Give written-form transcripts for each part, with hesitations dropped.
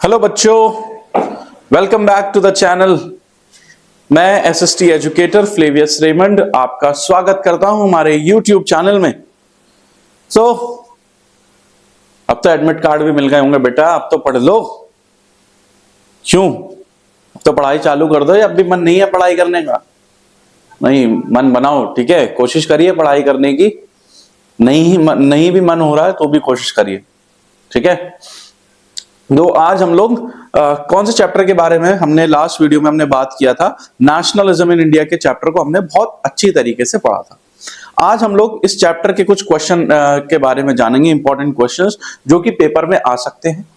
Hello बच्चों, welcome back to the channel. मैं SST educator Flavius Raymond आपका स्वागत करता हूं हमारे यूट्यूब चैनल में। अब तो एडमिट कार्ड भी मिल गए होंगे बेटा, अब तो पढ़ लो। क्यों? अब तो पढ़ाई चालू कर दो या अब भी मन नहीं है पढ़ाई करने का? नहीं, मन बनाओ, ठीक है। कोशिश करिए पढ़ाई करने की। नहीं भी मन हो रहा है तो भी कोशिश करिए, ठीक है। तो आज हम लोग कौन से चैप्टर के बारे में हमने लास्ट वीडियो में हमने बात किया था, नेशनलिज्म इन इंडिया के चैप्टर को हमने बहुत अच्छी तरीके से पढ़ा था। आज हम लोग इस चैप्टर के कुछ क्वेश्चन के बारे में जानेंगे, इंपॉर्टेंट क्वेश्चंस जो कि पेपर में आ सकते हैं,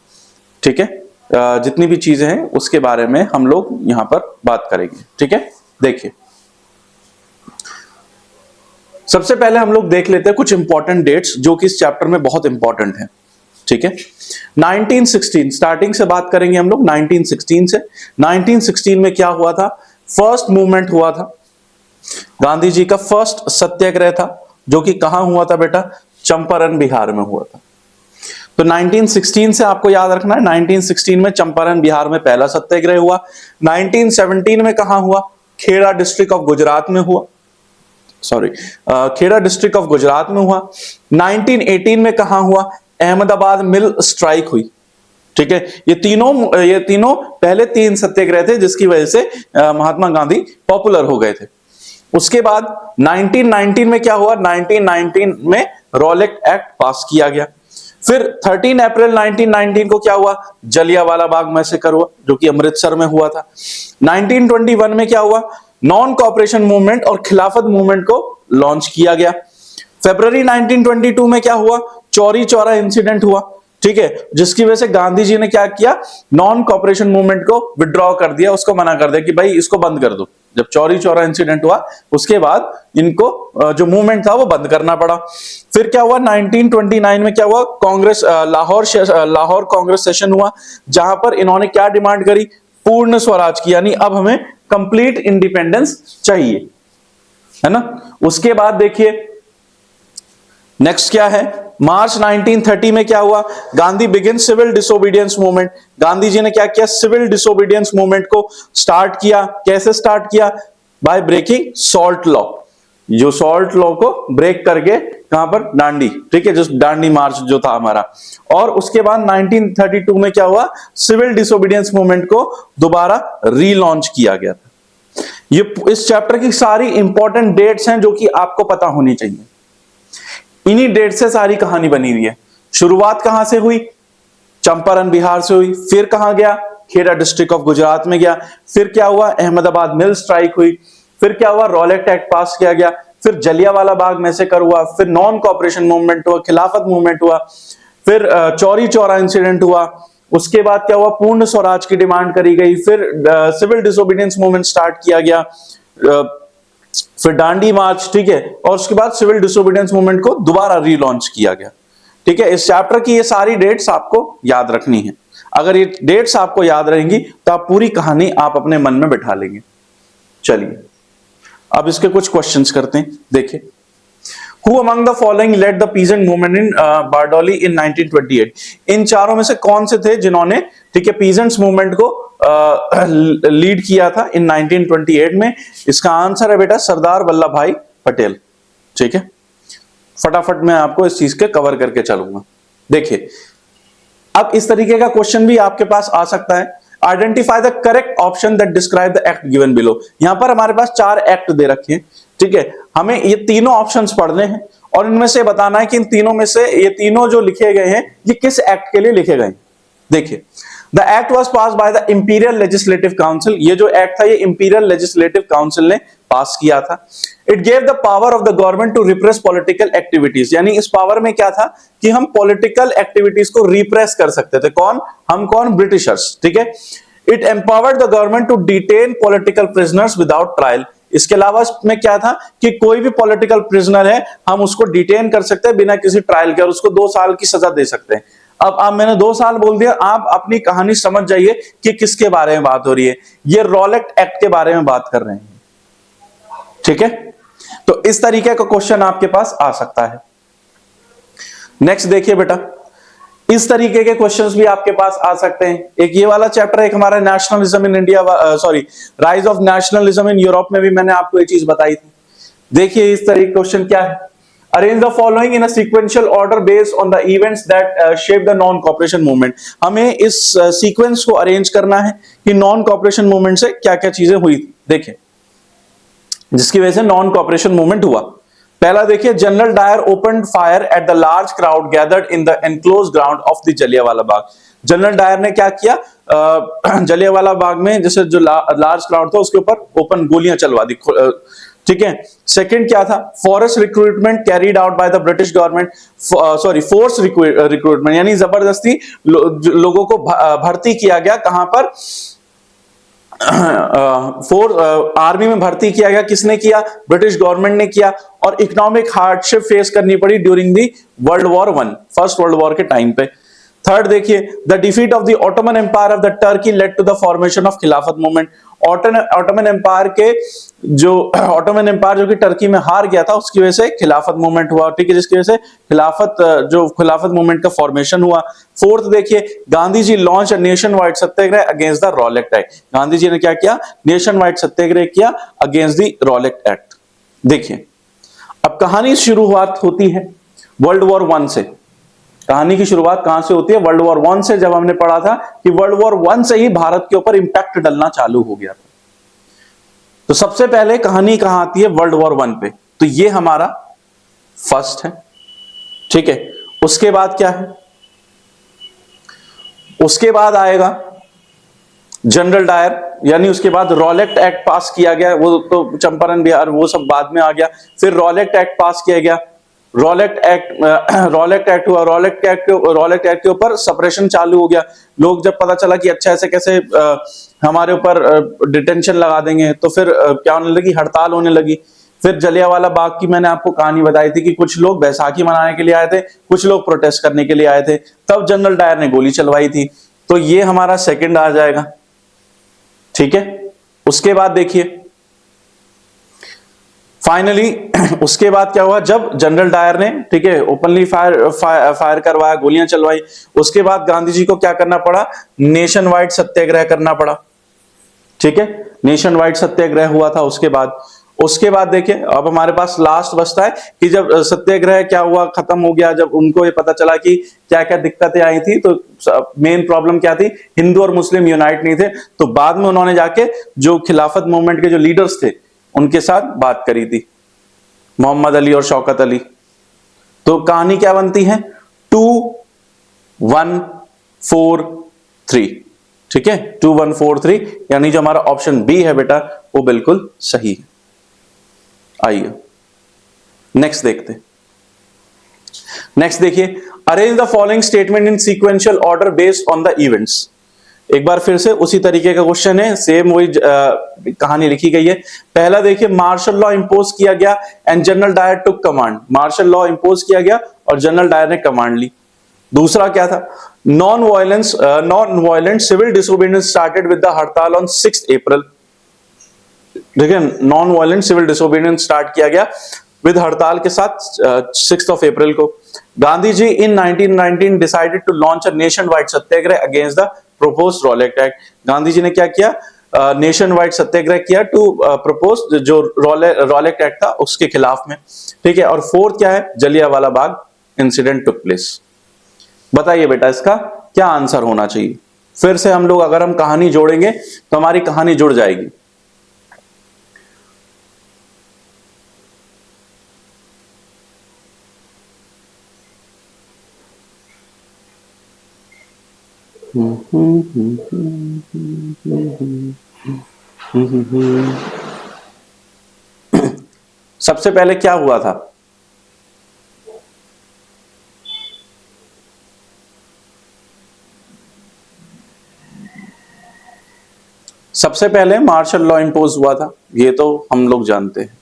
ठीक है। जितनी भी चीजें हैं उसके बारे में हम लोग यहां पर बात करेंगे, ठीक है। देखिए, सबसे पहले हम लोग देख लेते हैं कुछ इंपॉर्टेंट डेट्स जो कि इस चैप्टर में बहुत इंपॉर्टेंट है, ठीक है। 1916 स्टार्टिंग से बात करेंगे हम लोग। 1916 से 1916 में क्या हुआ था? फर्स्ट मूवमेंट हुआ था, गांधी जी का फर्स्ट सत्याग्रह था, जो कि कहां हुआ था बेटा? चंपारण बिहार में हुआ था। तो 1916 से आपको याद रखना है, 1916 में चंपारण बिहार में पहला सत्याग्रह हुआ। 1917 में कहां हुआ? खेड़ा डिस्ट्रिक्ट ऑफ गुजरात में हुआ। खेड़ा डिस्ट्रिक्ट ऑफ गुजरात में हुआ। 1918 में कहां हुआ? अहमदाबाद मिल स्ट्राइक हुई, ठीक है। ये तीनों पहले तीन सत्याग्रह थे जिसकी वजह से महात्मा गांधी पॉपुलर हो गए थे। उसके बाद 1919 में क्या हुआ? 1919 में रॉलेट एक्ट पास किया गया। फिर 13 अप्रैल 1919 को क्या हुआ? जलियांवाला बाग मैसेकर हुआ, जो कि अमृतसर में हुआ था। 1921 में क्या हुआ? नॉन कॉपरेशन मूवमेंट और खिलाफत मूवमेंट को लॉन्च किया गया। फरवरी 1922 में क्या हुआ? चौरी चौरा इंसिडेंट हुआ, ठीक है, जिसकी वजह से गांधी जी ने क्या किया? नॉन कॉपरेशन मूवमेंट को विड्रॉ कर दिया, उसको मना कर दिया कि भाई इसको बंद कर दो। जब चौरी चौरा इंसिडेंट हुआ उसके बाद इनको जो मूवमेंट था वो बंद करना पड़ा। फिर क्या हुआ? 1929 में क्या हुआ? कांग्रेस लाहौर कांग्रेस सेशन हुआ, जहां पर इन्होंने क्या डिमांड करी? पूर्ण स्वराज की, यानी अब हमें कंप्लीट इंडिपेंडेंस चाहिए, है ना। उसके बाद देखिए नेक्स्ट क्या है? मार्च 1930 में क्या हुआ? Gandhi begin civil disobedience movement. Gandhi ji ने क्या किया? सिविल डिसोबीडियंस मूवमेंट को स्टार्ट किया। कैसे स्टार्ट किया? By breaking salt law. जो सॉल्ट लॉ को ब्रेक करके कहां पर? दांडी, ठीक है, जो दांडी मार्च जो था हमारा। और उसके बाद 1932 में क्या हुआ? सिविल डिसोबीडियंस मूवमेंट को दोबारा रीलॉन्च किया गया था। ये इस चैप्टर की सारी इंपॉर्टेंट डेट्स हैं जो कि आपको पता होनी चाहिए। इन्हीं डेट से सारी कहानी बनी हुई है। शुरुआत कहां से हुई? चंपारण बिहार से हुई। फिर कहां गया? खेड़ा डिस्ट्रिक्ट ऑफ गुजरात में गया। फिर क्या हुआ? अहमदाबाद मिल स्ट्राइक हुई। फिर क्या हुआ? रॉलेट एक्ट पास किया गया। फिर जलियांवाला बाग मैसेकर हुआ। फिर नॉन कॉपरेशन मूवमेंट हुआ, खिलाफत मूवमेंट हुआ। फिर चौरी चौरा इंसिडेंट हुआ। उसके बाद क्या हुआ? पूर्ण स्वराज की डिमांड करी गई। फिर सिविल डिसोबीडियंस मूवमेंट स्टार्ट किया गया। फिर दांडी मार्च, ठीक है, और उसके बाद सिविल डिसोबीडियंस मूवमेंट को दोबारा रीलॉन्च किया गया, ठीक है। इस चैप्टर की ये सारी डेट्स आपको याद रखनी है। अगर ये डेट्स आपको याद रहेंगी तो आप पूरी कहानी आप अपने मन में बिठा लेंगे। चलिए अब इसके कुछ क्वेश्चंस करते हैं। देखिए, Who among the following led the peasant movement in Bardoli in 1928? इन चारों में से कौन से थे जिन्होंने, ठीक है, पीजेंट्स मूवमेंट को लीड किया था इन 1928 में? इसका आंसर है बेटा सरदार वल्लभ भाई पटेल, ठीक है। फटाफट मैं आपको इस चीज के कवर करके चलूंगा। देखिए, अब इस तरीके का क्वेश्चन भी आपके पास आ सकता है। Identify the correct option that describe the act given below. यहां पर हमारे पास 4 एक्ट दे रखे हैं, ठीक है। हमें ये तीनों ऑप्शंस पढ़ने हैं और इनमें से बताना है कि इन तीनों में से ये तीनों जो लिखे गए हैं ये किस एक्ट के लिए लिखे गए हैं। देखिए, the act was pass by the imperial legislative council. ये जो एक्ट था ये इंपीरियल लेजिस्लेटिव काउंसिल ने पास किया था। It gave the power of the government to repress political activities, यानी इस पावर में क्या था कि हम पॉलिटिकल एक्टिविटीज को रिप्रेस कर सकते थे। कौन? हम कौन? ब्रिटिशर्स, ठीक है। It empowered the government to detain political prisoners without trial. इसके अलावा इसमें क्या था कि कोई भी पॉलिटिकल प्रिजनर है हम उसको डिटेन कर सकते हैं बिना किसी ट्रायल के और उसको 2 साल की सजा दे सकते हैं। अब मैंने 2 साल बोल दिया, आप अपनी कहानी समझ जाइए कि किसके बारे में बात हो रही है। ये रॉलेट एक्ट के बारे में बात कर रहे हैं, ठीक है। तो इस तरीके का क्वेश्चन आपके पास आ सकता है। नेक्स्ट देखिए बेटा, इस तरीके के क्वेश्चंस भी आपके पास आ सकते हैं। एक ये वाला चैप्टर, एक हमारा nationalism in India, sorry rise of nationalism in Europe में भी मैंने आपको ये चीज बताई थी। देखिए इस तरीके क्वेश्चन क्या है, arrange the following in a sequential order based on the events that shape the non cooperation movement. हमें इस सीक्वेंस को अरेंज करना है कि नॉन कॉपरेशन मूवमेंट से क्या क्या चीजें हुई थी। देखिए जिसकी वजह से नॉन कॉपरेशन मूवमेंट हुआ। पहला देखिए, general Dyer open fire at the large crowd gathered in the enclose ground of the Jallianwala Bagh. General Dyer ने क्या किया, जलियांवाला बाग में जैसे जो लार्ज क्राउड था उसके ऊपर ओपन गोलियां चलवा दी। ठीक है। सेकंड क्या था, forest recruitment carried out by the British government, sorry force recruitment, यानी जबरदस्ती लोगों को भर्ती किया गया। कहां पर, आर्मी में भर्ती किया गया। किसने किया, ब्रिटिश गवर्नमेंट ने किया। और इकोनॉमिक हार्डशिप फेस करनी पड़ी during the world war one, first world war के टाइम पे। थर्ड देखिए, the defeat of the Ottoman Empire of the Turkey led to the formation of Khilafat movement. Ottoman Empire के जो ऑटोमन एम्पायर जो कि Turkey में हार गया था, उसकी वजह से खिलाफत मूवमेंट हुआ। ठीक है, जिसकी वजह से खिलाफत मूवमेंट का फॉर्मेशन हुआ। फोर्थ देखिए, Gandhi ji launch nationwide satyagraha against the Rowlatt Act. Gandhi ji ने क्या किया, नेशन वाइड सत्याग्रह किया अगेंस्ट द रॉलेट एक्ट। देखिए अब कहानी शुरुआत होती है वर्ल्ड वॉर वन से। कहानी की शुरुआत कहां से होती है, वर्ल्ड वॉर वन से। जब हमने पढ़ा था कि वर्ल्ड वॉर वन से ही भारत के ऊपर इंपैक्ट डलना चालू हो गया था। तो सबसे पहले कहानी कहां आती है, वर्ल्ड वॉर वन पे। तो ये हमारा फर्स्ट है। ठीक है, उसके बाद क्या है, उसके बाद आएगा जनरल डायर, यानी उसके बाद रॉलेट एक्ट पास किया गया। वो तो चंपारण बिहार वो सब बाद में आ गया। फिर रॉलेट एक्ट पास किया गया। रॉलेट एक्ट हुआ। रॉलेट एक्ट के ऊपर सप्रेशन चालू हो गया। लोग जब पता चला कि अच्छा ऐसे कैसे हमारे ऊपर डिटेंशन लगा देंगे, तो फिर क्या होने लगी, हड़ताल होने लगी। फिर जलियांवाला बाग की मैंने आपको कहानी बताई थी कि कुछ लोग बैसाखी मनाने के लिए आए थे, कुछ लोग प्रोटेस्ट करने के लिए आए थे, तब जनरल डायर ने गोली चलवाई थी। तो ये हमारा सेकंड आ जाएगा। ठीक है, उसके बाद देखिए फाइनली उसके बाद क्या हुआ, जब जनरल डायर ने, ठीक है, ओपनली फायर करवाया, गोलियां चलवाई। उसके बाद गांधी जी को क्या करना पड़ा, नेशन वाइड सत्याग्रह करना पड़ा। ठीक है, नेशन वाइड सत्याग्रह हुआ था। उसके बाद देखिए अब हमारे पास लास्ट बचता है कि जब सत्याग्रह क्या हुआ, खत्म हो गया, जब उनको ये पता चला कि क्या क्या दिक्कतें आई थी, तो मेन प्रॉब्लम क्या थी, हिंदू और मुस्लिम यूनाइट नहीं थे। तो बाद में उन्होंने जाके जो खिलाफत मूवमेंट के जो लीडर्स थे उनके साथ बात करी थी, मोहम्मद अली और शौकत अली। तो कहानी क्या बनती है, 2143। ठीक है, 2143, यानी जो हमारा ऑप्शन बी है बेटा वो बिल्कुल सही है। आइए नेक्स्ट देखते हैं। नेक्स्ट देखिए, arrange the following statement in sequential order based on the events. एक बार फिर से उसी तरीके का क्वेश्चन है, सेम वही कहानी लिखी गई है। पहला देखिए, मार्शल लॉ इंपोज किया गया and General Dyer took command. Martial law impose किया गया और जनरल डायर ने कमांड ली। दूसरा क्या था, non violent civil disobedience started with the hartal on 6 April. देखिए, non violent civil disobedience start किया गया विद हड़ताल के साथ 6 अप्रैल को। Gandhi ji in 1919 decided to launch a nationwide satyagraha against the proposed Rowlatt Act. Gandhi ji ने क्या किया, नेशन वाइड सत्याग्रह किया टू प्रपोज जो रॉलेट एक्ट था उसके खिलाफ में। ठीक है, और फोर्थ क्या है, Jallianwala Bagh incident took place. बताइए बेटा इसका क्या आंसर होना चाहिए। फिर से हम लोग अगर हम कहानी जोड़ेंगे तो हमारी कहानी जुड़ जाएगी। सबसे पहले क्या हुआ था, सबसे पहले मार्शल लॉ इंपोज हुआ था, ये तो हम लोग जानते हैं।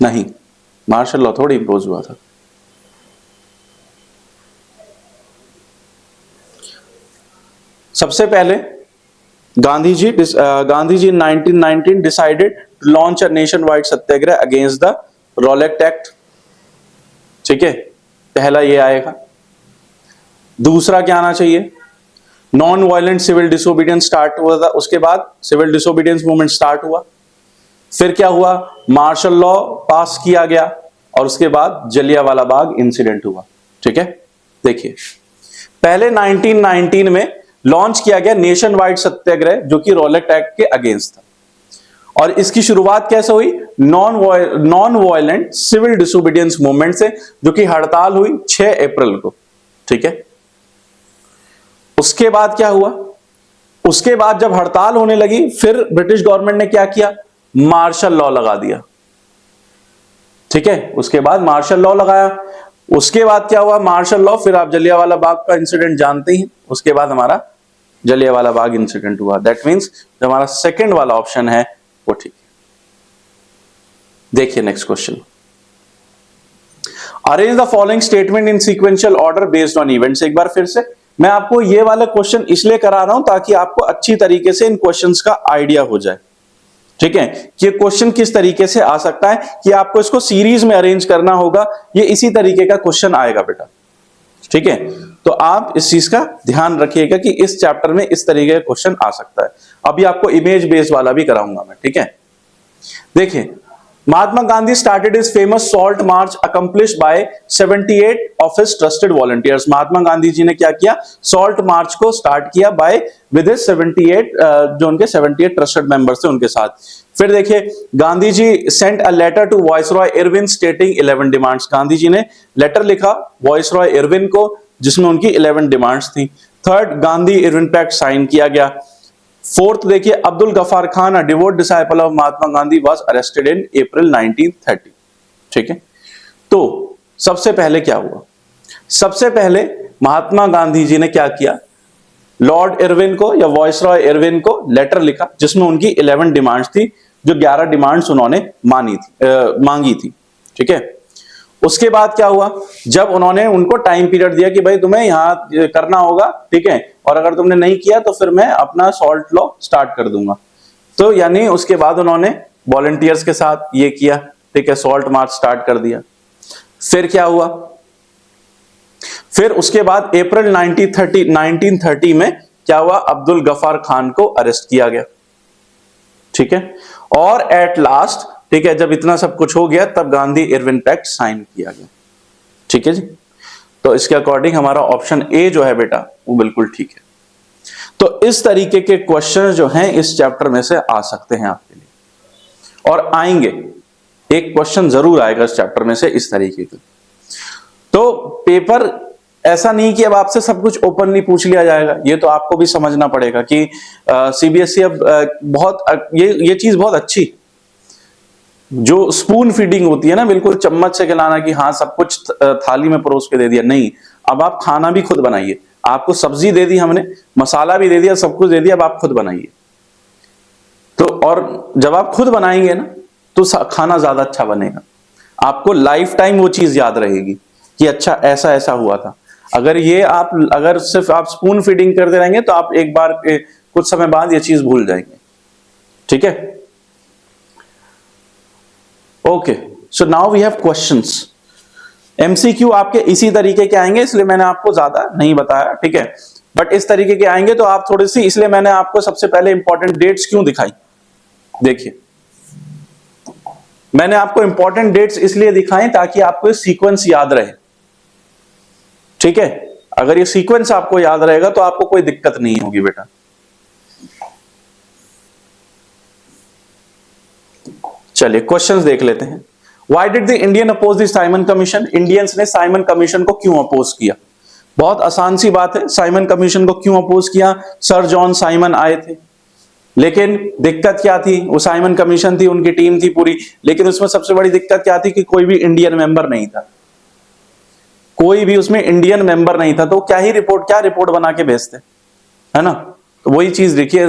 नहीं, मार्शल लॉ थोड़ी इंपोज हुआ था। सबसे पहले Gandhi ji 1919 decided launch a nationwide satyagraha against the Rowlatt Act. ठीक है, पहला ये आएगा। दूसरा क्या आना चाहिए, non violent civil disobedience start हुआ था, उसके बाद सिविल डिसोबीडियंस मूवमेंट स्टार्ट हुआ, फिर क्या हुआ, मार्शल लॉ पास किया गया और उसके बाद जलियांवाला बाग इंसिडेंट हुआ। ठीक है, देखिए पहले 1919 में लॉन्च किया गया नेशन वाइड सत्याग्रह जो कि रॉलेट एक्ट के अगेंस्ट था, और इसकी शुरुआत कैसे हुई, non violent civil disobedience movement से, जो कि हड़ताल हुई 6 अप्रैल को। ठीक है, उसके बाद क्या हुआ, उसके बाद जब हड़ताल होने लगी फिर ब्रिटिश गवर्नमेंट ने क्या किया, मार्शल लॉ लगा दिया। ठीक है, उसके बाद मार्शल लॉ लगाया, उसके बाद क्या हुआ, मार्शल लॉ, फिर आप जलियांवाला बाग का इंसिडेंट जानते हैं, उसके बाद हमारा जलियांवाला बाग इंसिडेंट हुआ। दैट मींस जो हमारा सेकंड वाला ऑप्शन है वो ठीक है। देखिए next question, arrange the following statement in sequential order based on events. एक बार फिर से मैं आपको ये वाला क्वेश्चन इसलिए करा रहा हूं ताकि आपको अच्छी तरीके से इन क्वेश्चंस का आइडिया हो जाए। ठीक है, कि क्वेश्चन किस तरीके से आ सकता है, कि आपको इसको सीरीज में अरेंज करना होगा, ये इसी तरीके का क्वेश्चन आएगा बेटा। ठीक है, तो आप इस चीज का ध्यान रखिएगा कि इस चैप्टर में इस तरीके का क्वेश्चन आ सकता है। अभी आपको इमेज बेस्ड वाला भी कराऊंगा मैं। ठीक है, देखिए Mahatma Gandhi started his famous salt march accomplished by 78 of his trusted volunteers. Mahatma Gandhi ji ने क्या किया, सॉल्ट मार्च को स्टार्ट किया बाय विद हिज 78 जो उनके 78 ट्रस्टेड मेंबर्स थे उनके साथ। फिर देखिए Gandhi ji sent a letter to viceroy Irwin stating 11 demands. Gandhi ji ने लेटर लिखा वाइसरॉय इरविन को जिसमें उनकी 11 डिमांड्स थी। Third, Gandhi Irwin pact sign किया गया। फोर्थ देखिए, Abdul Ghaffar Khan, a devout disciple of Mahatma Gandhi, was arrested in April 1930। ठीक है, तो सबसे पहले क्या हुआ, सबसे पहले महात्मा गांधी जी ने क्या किया, लॉर्ड इरविन को या वाइसरॉय इरविन को लेटर लिखा जिसमें उनकी 11 डिमांड्स थी, जो 11 डिमांड्स उन्होंने मांगी थी। ठीक है, उसके बाद क्या हुआ, जब उन्होंने उनको टाइम पीरियड दिया कि भाई तुम्हें यहां करना होगा, ठीक है, और अगर तुमने नहीं किया तो फिर मैं अपना सॉल्ट लॉ स्टार्ट कर दूंगा। तो यानी उसके बाद उन्होंने वॉलंटियर्स के साथ ये किया, ठीक है, सॉल्ट मार्च स्टार्ट कर दिया। फिर क्या हुआ, फिर उसके बाद अप्रैल 1930 में क्या हुआ, अब्दुल गफार खान को अरेस्ट किया गया। ठीक है, और एट लास्ट, ठीक है, जब इतना सब कुछ हो गया तब गांधी इरविन पैक्ट साइन किया गया। ठीक है जी, तो इसके अकॉर्डिंग हमारा ऑप्शन ए जो है बेटा वो बिल्कुल ठीक है। तो इस तरीके के क्वेश्चन जो हैं इस चैप्टर में से आ सकते हैं आपके लिए, और आएंगे, एक क्वेश्चन जरूर आएगा इस चैप्टर में से इस तरीके के। तो पेपर ऐसा नहीं कि अब आपसे सब कुछ ओपनली पूछ लिया जाएगा, ये तो आपको भी समझना पड़ेगा कि सीबीएसई अब बहुत ये चीज बहुत अच्छी, जो स्पून फीडिंग होती है ना, बिल्कुल चम्मच से खिलाना कि हाँ सब कुछ थाली में परोस के दे दिया, नहीं, अब आप खाना भी खुद बनाइए। आपको सब्जी दे दी हमने, मसाला भी दे दिया, सब कुछ दे दिया, अब आप खुद बनाइए। तो और जब आप खुद बनाएंगे ना तो खाना ज्यादा अच्छा बनेगा, आपको लाइफ टाइम वो चीज याद रहेगी कि अच्छा ऐसा ऐसा हुआ था। अगर सिर्फ आप स्पून फीडिंग करते रहेंगे तो आप एक बार कुछ समय बाद ये चीज भूल जाएंगे। ठीक है, okay, so now we have questions. MCQ आपके इसी तरीके के आएंगे, इसलिए मैंने आपको ज्यादा नहीं बताया। ठीक है, बट इस तरीके के आएंगे तो आप थोड़ी सी, इसलिए मैंने आपको सबसे पहले इंपॉर्टेंट डेट्स क्यों दिखाई। देखिए मैंने आपको इंपॉर्टेंट डेट्स इसलिए दिखाई ताकि आपको सीक्वेंस याद रहे। ठीक है, अगर ये सीक्वेंस आपको याद रहेगा तो आपको कोई दिक्कत नहीं होगी बेटा। चलिए क्वेश्चंस देख लेते हैं। Why did the Indian oppose the Simon Commission. Indians ने साइमन कमीशन को क्यों अपोज किया। बहुत आसान सी बात है, साइमन कमीशन को क्यों अपोज किया, सर जॉन साइमन आए थे, लेकिन दिक्कत क्या थी, वो साइमन कमीशन थी, उनकी टीम थी पूरी, लेकिन उसमें सबसे बड़ी दिक्कत क्या थी कि कोई भी इंडियन मेंबर नहीं था, कोई भी उसमें इंडियन मेंबर नहीं था। तो क्या रिपोर्ट बना के भेजते, है ना। तो वही चीज देखिए,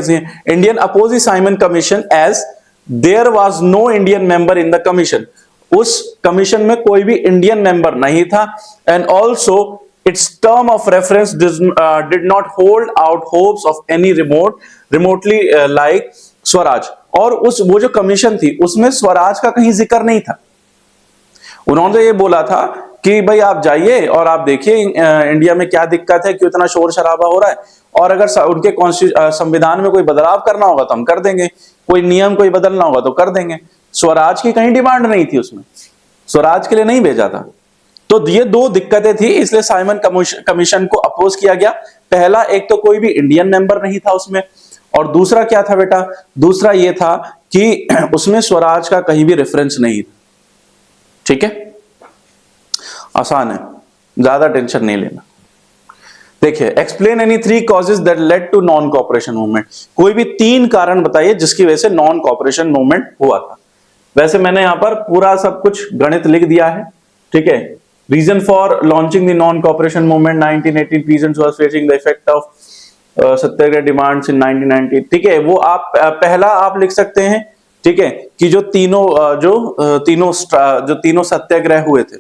Indian oppose Simon Commission as there was no Indian member in the commission. उस कमीशन में कोई भी इंडियन मेंबर नहीं था। And also its term of reference did not hold out hopes of any remotely like swaraj. और वो जो commission थी उसमें स्वराज का कहीं जिक्र नहीं था। उन्होंने ये बोला था कि भाई आप जाइए और आप देखिए इंडिया में क्या दिक्कत है, क्यों इतना शोर शराबा हो रहा है, और अगर उनके संविधान में कोई बदलाव करना होगा तो हम कर देंगे, कोई नियम कोई बदलना होगा तो कर देंगे। स्वराज की कहीं डिमांड नहीं थी उसमें, स्वराज के लिए नहीं भेजा था। तो ये दो दिक्कतें थी, इसलिए साइमन कमीशन को अपोज किया गया। पहला, एक तो कोई भी इंडियन मेंबर नहीं था उसमें, और दूसरा क्या था बेटा, दूसरा ये था कि उसमें स्वराज का कहीं भी रेफरेंस नहीं था। ठीक है, आसान है, ज्यादा टेंशन नहीं लेना। देखिए, explain any 3 causes that led to non cooperation movement. कोई भी 3 कारण बताइए जिसकी वजह से नॉन कोऑपरेशन मूवमेंट हुआ था। वैसे मैंने यहां पर पूरा सब कुछ गणित लिख दिया है। ठीक है, reason for launching the non cooperation movement 1918 peasants was facing the effect of satyagraha demands in 1990। ठीक है, वो आप पहला आप लिख सकते हैं। ठीक है, कि जो तीनों सत्याग्रह हुए थे।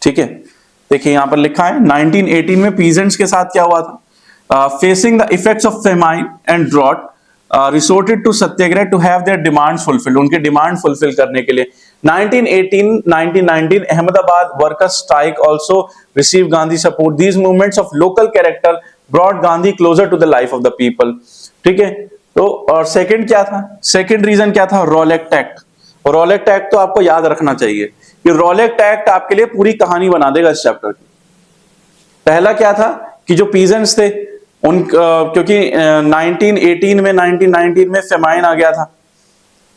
ठीक है, देखिए यहां पर लिखा है 1918 में पीजेंट्स के साथ क्या हुआ था, facing the effects of famine and drought resorted to satyagraha to have their demands fulfilled. उनके डिमांड फुलफिल करने के लिए 1919 Ahmedabad workers strike also receive Gandhi support. These movements of local character brought Gandhi closer to the life of the people. ठीक है, तो और second क्या था, सेकंड रीजन क्या था, रॉलेक्ट एक्ट। और रॉलेक्ट एक्ट तो आपको याद रखना चाहिए कि रॉलेक्ट एक्ट आपके लिए पूरी कहानी बना देगा इस चैप्टर की। पहला क्या था कि जो पीजेंट्स थे उन क्योंकि 1918 में 1919 में फेमाइन आ गया था,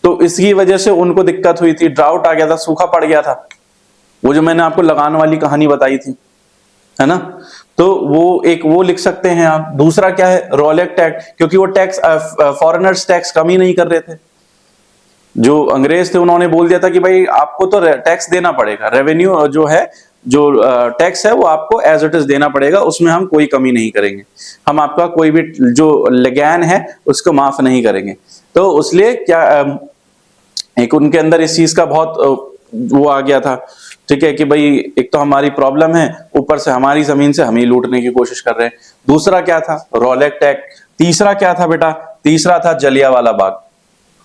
तो इसकी वजह से उनको दिक्कत हुई थी, ड्राउट आ गया था, सूखा पड़ गया था, वो जो मैंने आपको लगान वाली कहानी बताई थी, है ना। तो वो लिख सकते हैं आप। दूसरा क्या है, रॉलेक्ट एक्ट, क्योंकि वो टैक्स फॉरेनर्स टैक्स कम ही नहीं कर रहे थे। जो अंग्रेज थे उन्होंने बोल दिया था कि भाई आपको तो टैक्स देना पड़ेगा, रेवेन्यू जो है, जो टैक्स है वो आपको एज इट इज देना पड़ेगा, उसमें हम कोई कमी नहीं करेंगे, हम आपका कोई भी जो लगान है उसको माफ नहीं करेंगे। तो इसलिए क्या एक उनके अंदर इस चीज का बहुत वो आ गया था। ठीक है, कि भाई एक तो हमारी प्रॉब्लम है, ऊपर से हमारी जमीन से हम ही लूटने की कोशिश कर रहे हैं। दूसरा क्या था, रॉलेक्ट एक्ट। तीसरा क्या था बेटा, तीसरा था जलियांवाला बाग।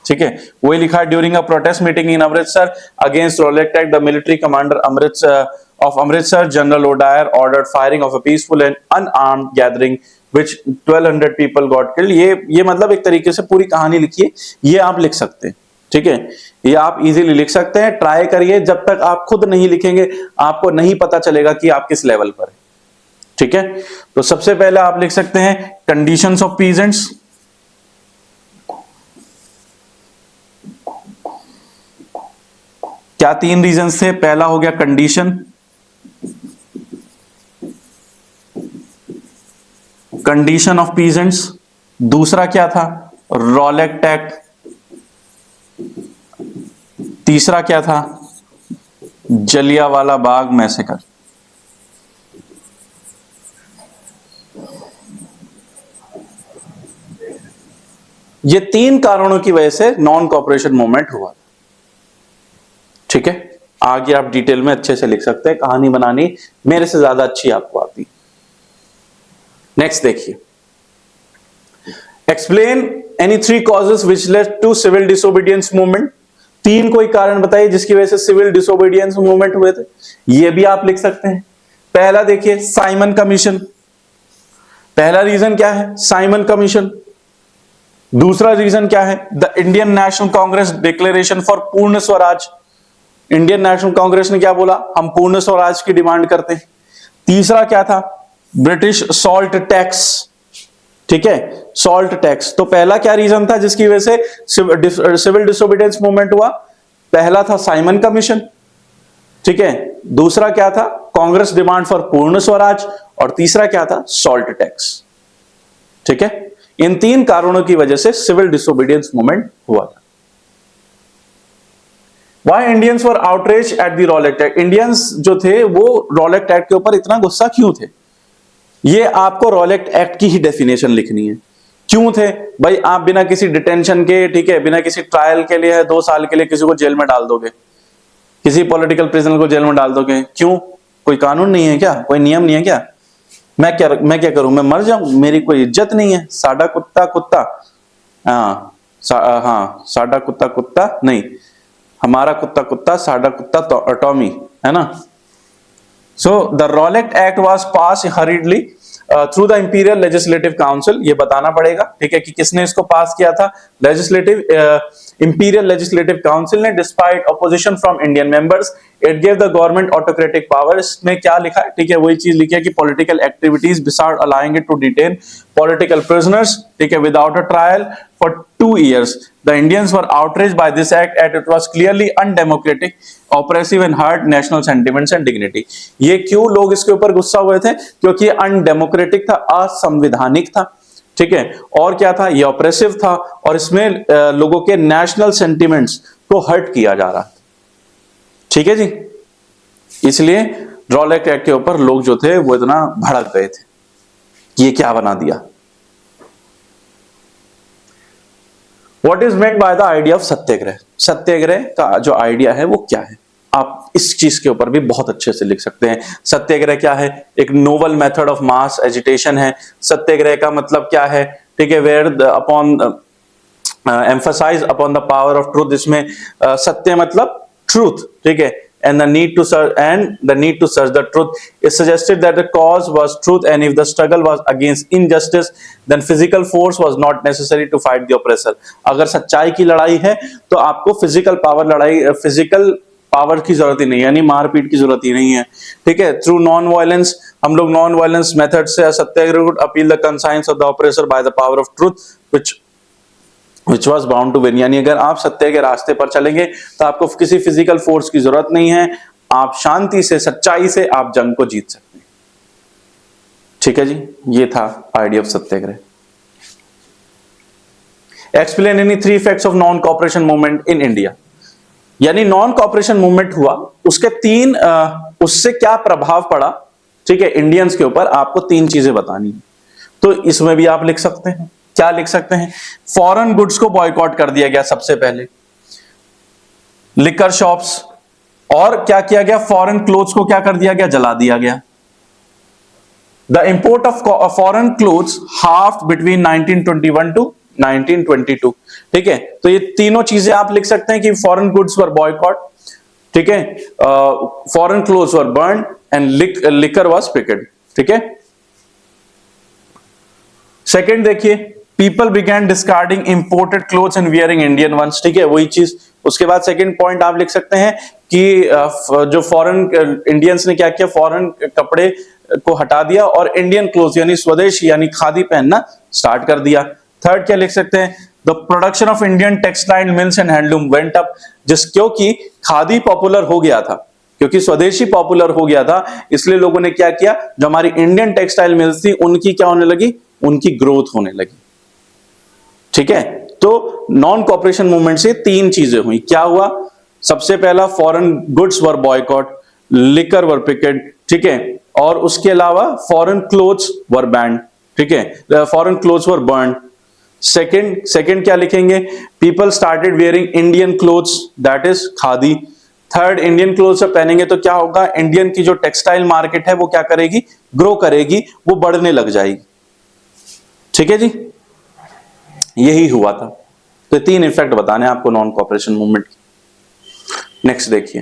ठीक है, वही लिखा है, during a protest meeting in Amritsar against Rowlatt Act the military commander Amritsar General O'Dwyer ordered firing of a peaceful and unarmed gathering which 1200 people got killed। ये मतलब एक तरीके से पूरी कहानी लिखिए, ये आप लिख सकते हैं। ठीक है, ये आप इजीली लिख सकते हैं, ट्राई करिए। जब तक आप खुद नहीं लिखेंगे आपको नहीं पता चलेगा कि आप किस लेवल पर है। ठीक है, तो सबसे पहले आप लिख सकते हैं कंडीशंस ऑफ पीजेंट्स। क्या 3 रीजंस थे, पहला हो गया कंडीशन ऑफ पीजेंट्स। दूसरा क्या था, रॉलेक्ट एक्ट। तीसरा क्या था, जलियांवाला बाग मैसेकर। ये 3 कारणों की वजह से नॉन कोऑपरेशन मूवमेंट हुआ। ठीक है, आगे आप डिटेल में अच्छे से लिख सकते हैं, कहानी बनानी मेरे से ज्यादा अच्छी आपको आती। नेक्स्ट देखिए, explain any 3 causes which led to civil disobedience movement. 3 कोई कारण बताइए जिसकी वजह से सिविल डिसोबीडियंस मूवमेंट हुए थे। ये भी आप लिख सकते हैं। पहला देखिए, साइमन कमीशन। पहला रीजन क्या है, साइमन कमीशन। दूसरा रीजन क्या है, the Indian national Congress declaration for पूर्ण स्वराज। इंडियन नेशनल कांग्रेस ने क्या बोला, हम पूर्ण स्वराज की डिमांड करते हैं। तीसरा क्या था, ब्रिटिश सॉल्ट टैक्स। ठीक है, सॉल्ट टैक्स। तो पहला क्या रीजन था जिसकी वजह से सिविल डिसोबीडियंस मूवमेंट हुआ, पहला था साइमन कमीशन। ठीक है, दूसरा क्या था, कांग्रेस डिमांड फॉर पूर्ण स्वराज, और तीसरा क्या था, सॉल्ट टैक्स। ठीक है, इन 3 कारणों की वजह से सिविल डिसोबीडियंस मूवमेंट हुआ था। Why Indians were outraged at the Rowlatt Act? Indians जो थे वो रॉलेक्ट एक्ट के ऊपर इतना गुस्सा क्यों थे, ये आपको रॉलेक्ट एक्ट की ही डेफिनेशन लिखनी है। क्यों थे भाई, आप बिना किसी डिटेंशन के, ठीक है, बिना किसी ट्रायल के लिए 2 साल के लिए किसी को जेल में डाल दोगे, किसी पॉलिटिकल प्रिजनर को जेल में डाल दोगे, क्यों? कोई कानून नहीं है क्या, कोई नियम नहीं है क्या? मैं क्या करूं, मैं मर जाऊं, मेरी कोई इज्जत नहीं है? साडा कुत्ता कुत्ता, हाँ साडा कुत्ता कुत्ता नहीं, हमारा कुत्ता कुत्ता, साडा कुत्ता टॉमी, है ना। So the Rowlatt act was pass हरीडली through the imperial legislative council, ये बताना पड़ेगा, ठीक है, कि किसने इसको पास किया था, लेजिस्लेटिव इंपीरियल लेजिस्लेटिव काउंसिल ने, despite opposition from Indian members, it gave the government autocratic power. इसमें क्या लिखा है, ठीक है, वही चीज लिखी है कि political activities beside allowing it to detain political prisoners, ठीक है, without a trial for 2 years. The Indians were outraged by this act as it was clearly undemocratic, oppressive and hurt national sentiments and dignity. ये क्यों लोग इसके ऊपर गुस्सा हुए थे? क्योंकि अनडेमोक्रेटिक था, असंवैधानिक था, ठीक है, और क्या था, ये ऑप्रेसिव था, और इसमें लोगों के नेशनल सेंटिमेंट्स को हर्ट किया जा रहा था, ठीक है जी। इसलिए रॉलेट एक्ट के ऊपर लोग जो थे वो इतना भड़क गए थे कि ये क्या बना दिया। What is meant by the idea of सत्याग्रह? सत्याग्रह का जो आइडिया है वो क्या है, आप इस चीज के ऊपर भी बहुत अच्छे से लिख सकते हैं। सत्याग्रह क्या है? एक novel method of mass agitation है। सत्याग्रह का मतलब क्या है, ठीक है, where upon emphasise upon the power of truth. इसमें सत्य मतलब ट्रूथ, ठीक है, and the need to search the truth. It suggested that the cause was truth, and if the struggle was against injustice, then physical force was not necessary to fight the oppressor. अगर सच्चाई की लड़ाई है तो आपको physical power की जरूरत ही नहीं है, यानी मारपीट की जरूरत ही नहीं है, ठीक है। थ्रू नॉन वायलेंस, हम लोग नॉन वायलेंस मेथड से satyagraha would appeal the conscience of the oppressor by the power of truth which was bound to win। यानी अगर आप सत्य के रास्ते पर चलेंगे तो आपको किसी फिजिकल फोर्स की जरूरत नहीं है, आप शांति से, सच्चाई से आप जंग को जीत सकते हैं, ठीक है जी। ये था idea of Satyagraha. Explain any 3 effects of non cooperation movement in India. यानी नॉन कॉपरेशन मूवमेंट हुआ, उसके 3 उससे क्या प्रभाव पड़ा, ठीक है, इंडियंस के ऊपर, आपको 3 चीजें बतानी है। तो इसमें भी आप लिख सकते हैं, क्या लिख सकते हैं, फॉरेन गुड्स को बॉयकॉट कर दिया गया सबसे पहले, लिकर शॉप्स, और क्या किया गया, फॉरेन क्लोथ्स को क्या कर दिया गया, जला दिया गया। The import of foreign clothes half between 1921 to 1922, ठीक है। तो ये तीनों चीजें आप लिख सकते हैं कि फॉरेन गुड्स वर बॉयकॉट, ठीक है, foreign clothes were burn and liquor was picketed, ठीक है। सेकेंड देखिए, people began discarding imported clothes and wearing Indian ones, ठीक है, वही चीज। उसके बाद सेकेंड पॉइंट आप लिख सकते हैं कि जो फॉरेन इंडियंस ने क्या किया, फॉरेन कपड़े को हटा दिया और इंडियन क्लोथ्स यानी स्वदेशी यानी खादी पहनना स्टार्ट कर दिया। थर्ड क्या लिख सकते हैं, the production of Indian textile mills and handloom went up, क्योंकि खादी पॉपुलर हो गया था, क्योंकि स्वदेशी पॉपुलर हो गया था, इसलिए लोगों ने क्या किया, जो हमारी इंडियन टेक्सटाइल मिल्स थी उनकी क्या होने लगी, उनकी ग्रोथ होने लगी, ठीक है। तो नॉन कॉपरेशन मूवमेंट से 3 चीजें हुई। क्या हुआ, सबसे पहला foreign goods were boycott, liquor were picket, ठीक है, और उसके अलावा फॉरेन क्लोथ्स वर बैंड, ठीक है, foreign clothes were burn. Second क्या लिखेंगे, people started wearing Indian clothes, that is khadi. Third, Indian clothes जब पहनेंगे तो क्या होगा, इंडियन की जो टेक्सटाइल मार्केट है वो क्या करेगी, ग्रो करेगी, वो बढ़ने लग जाएगी, ठीक है जी। यही हुआ था। तो 3 इफेक्ट बताने आपको नॉन कॉपरेशन मूवमेंट की। नेक्स्ट देखिए,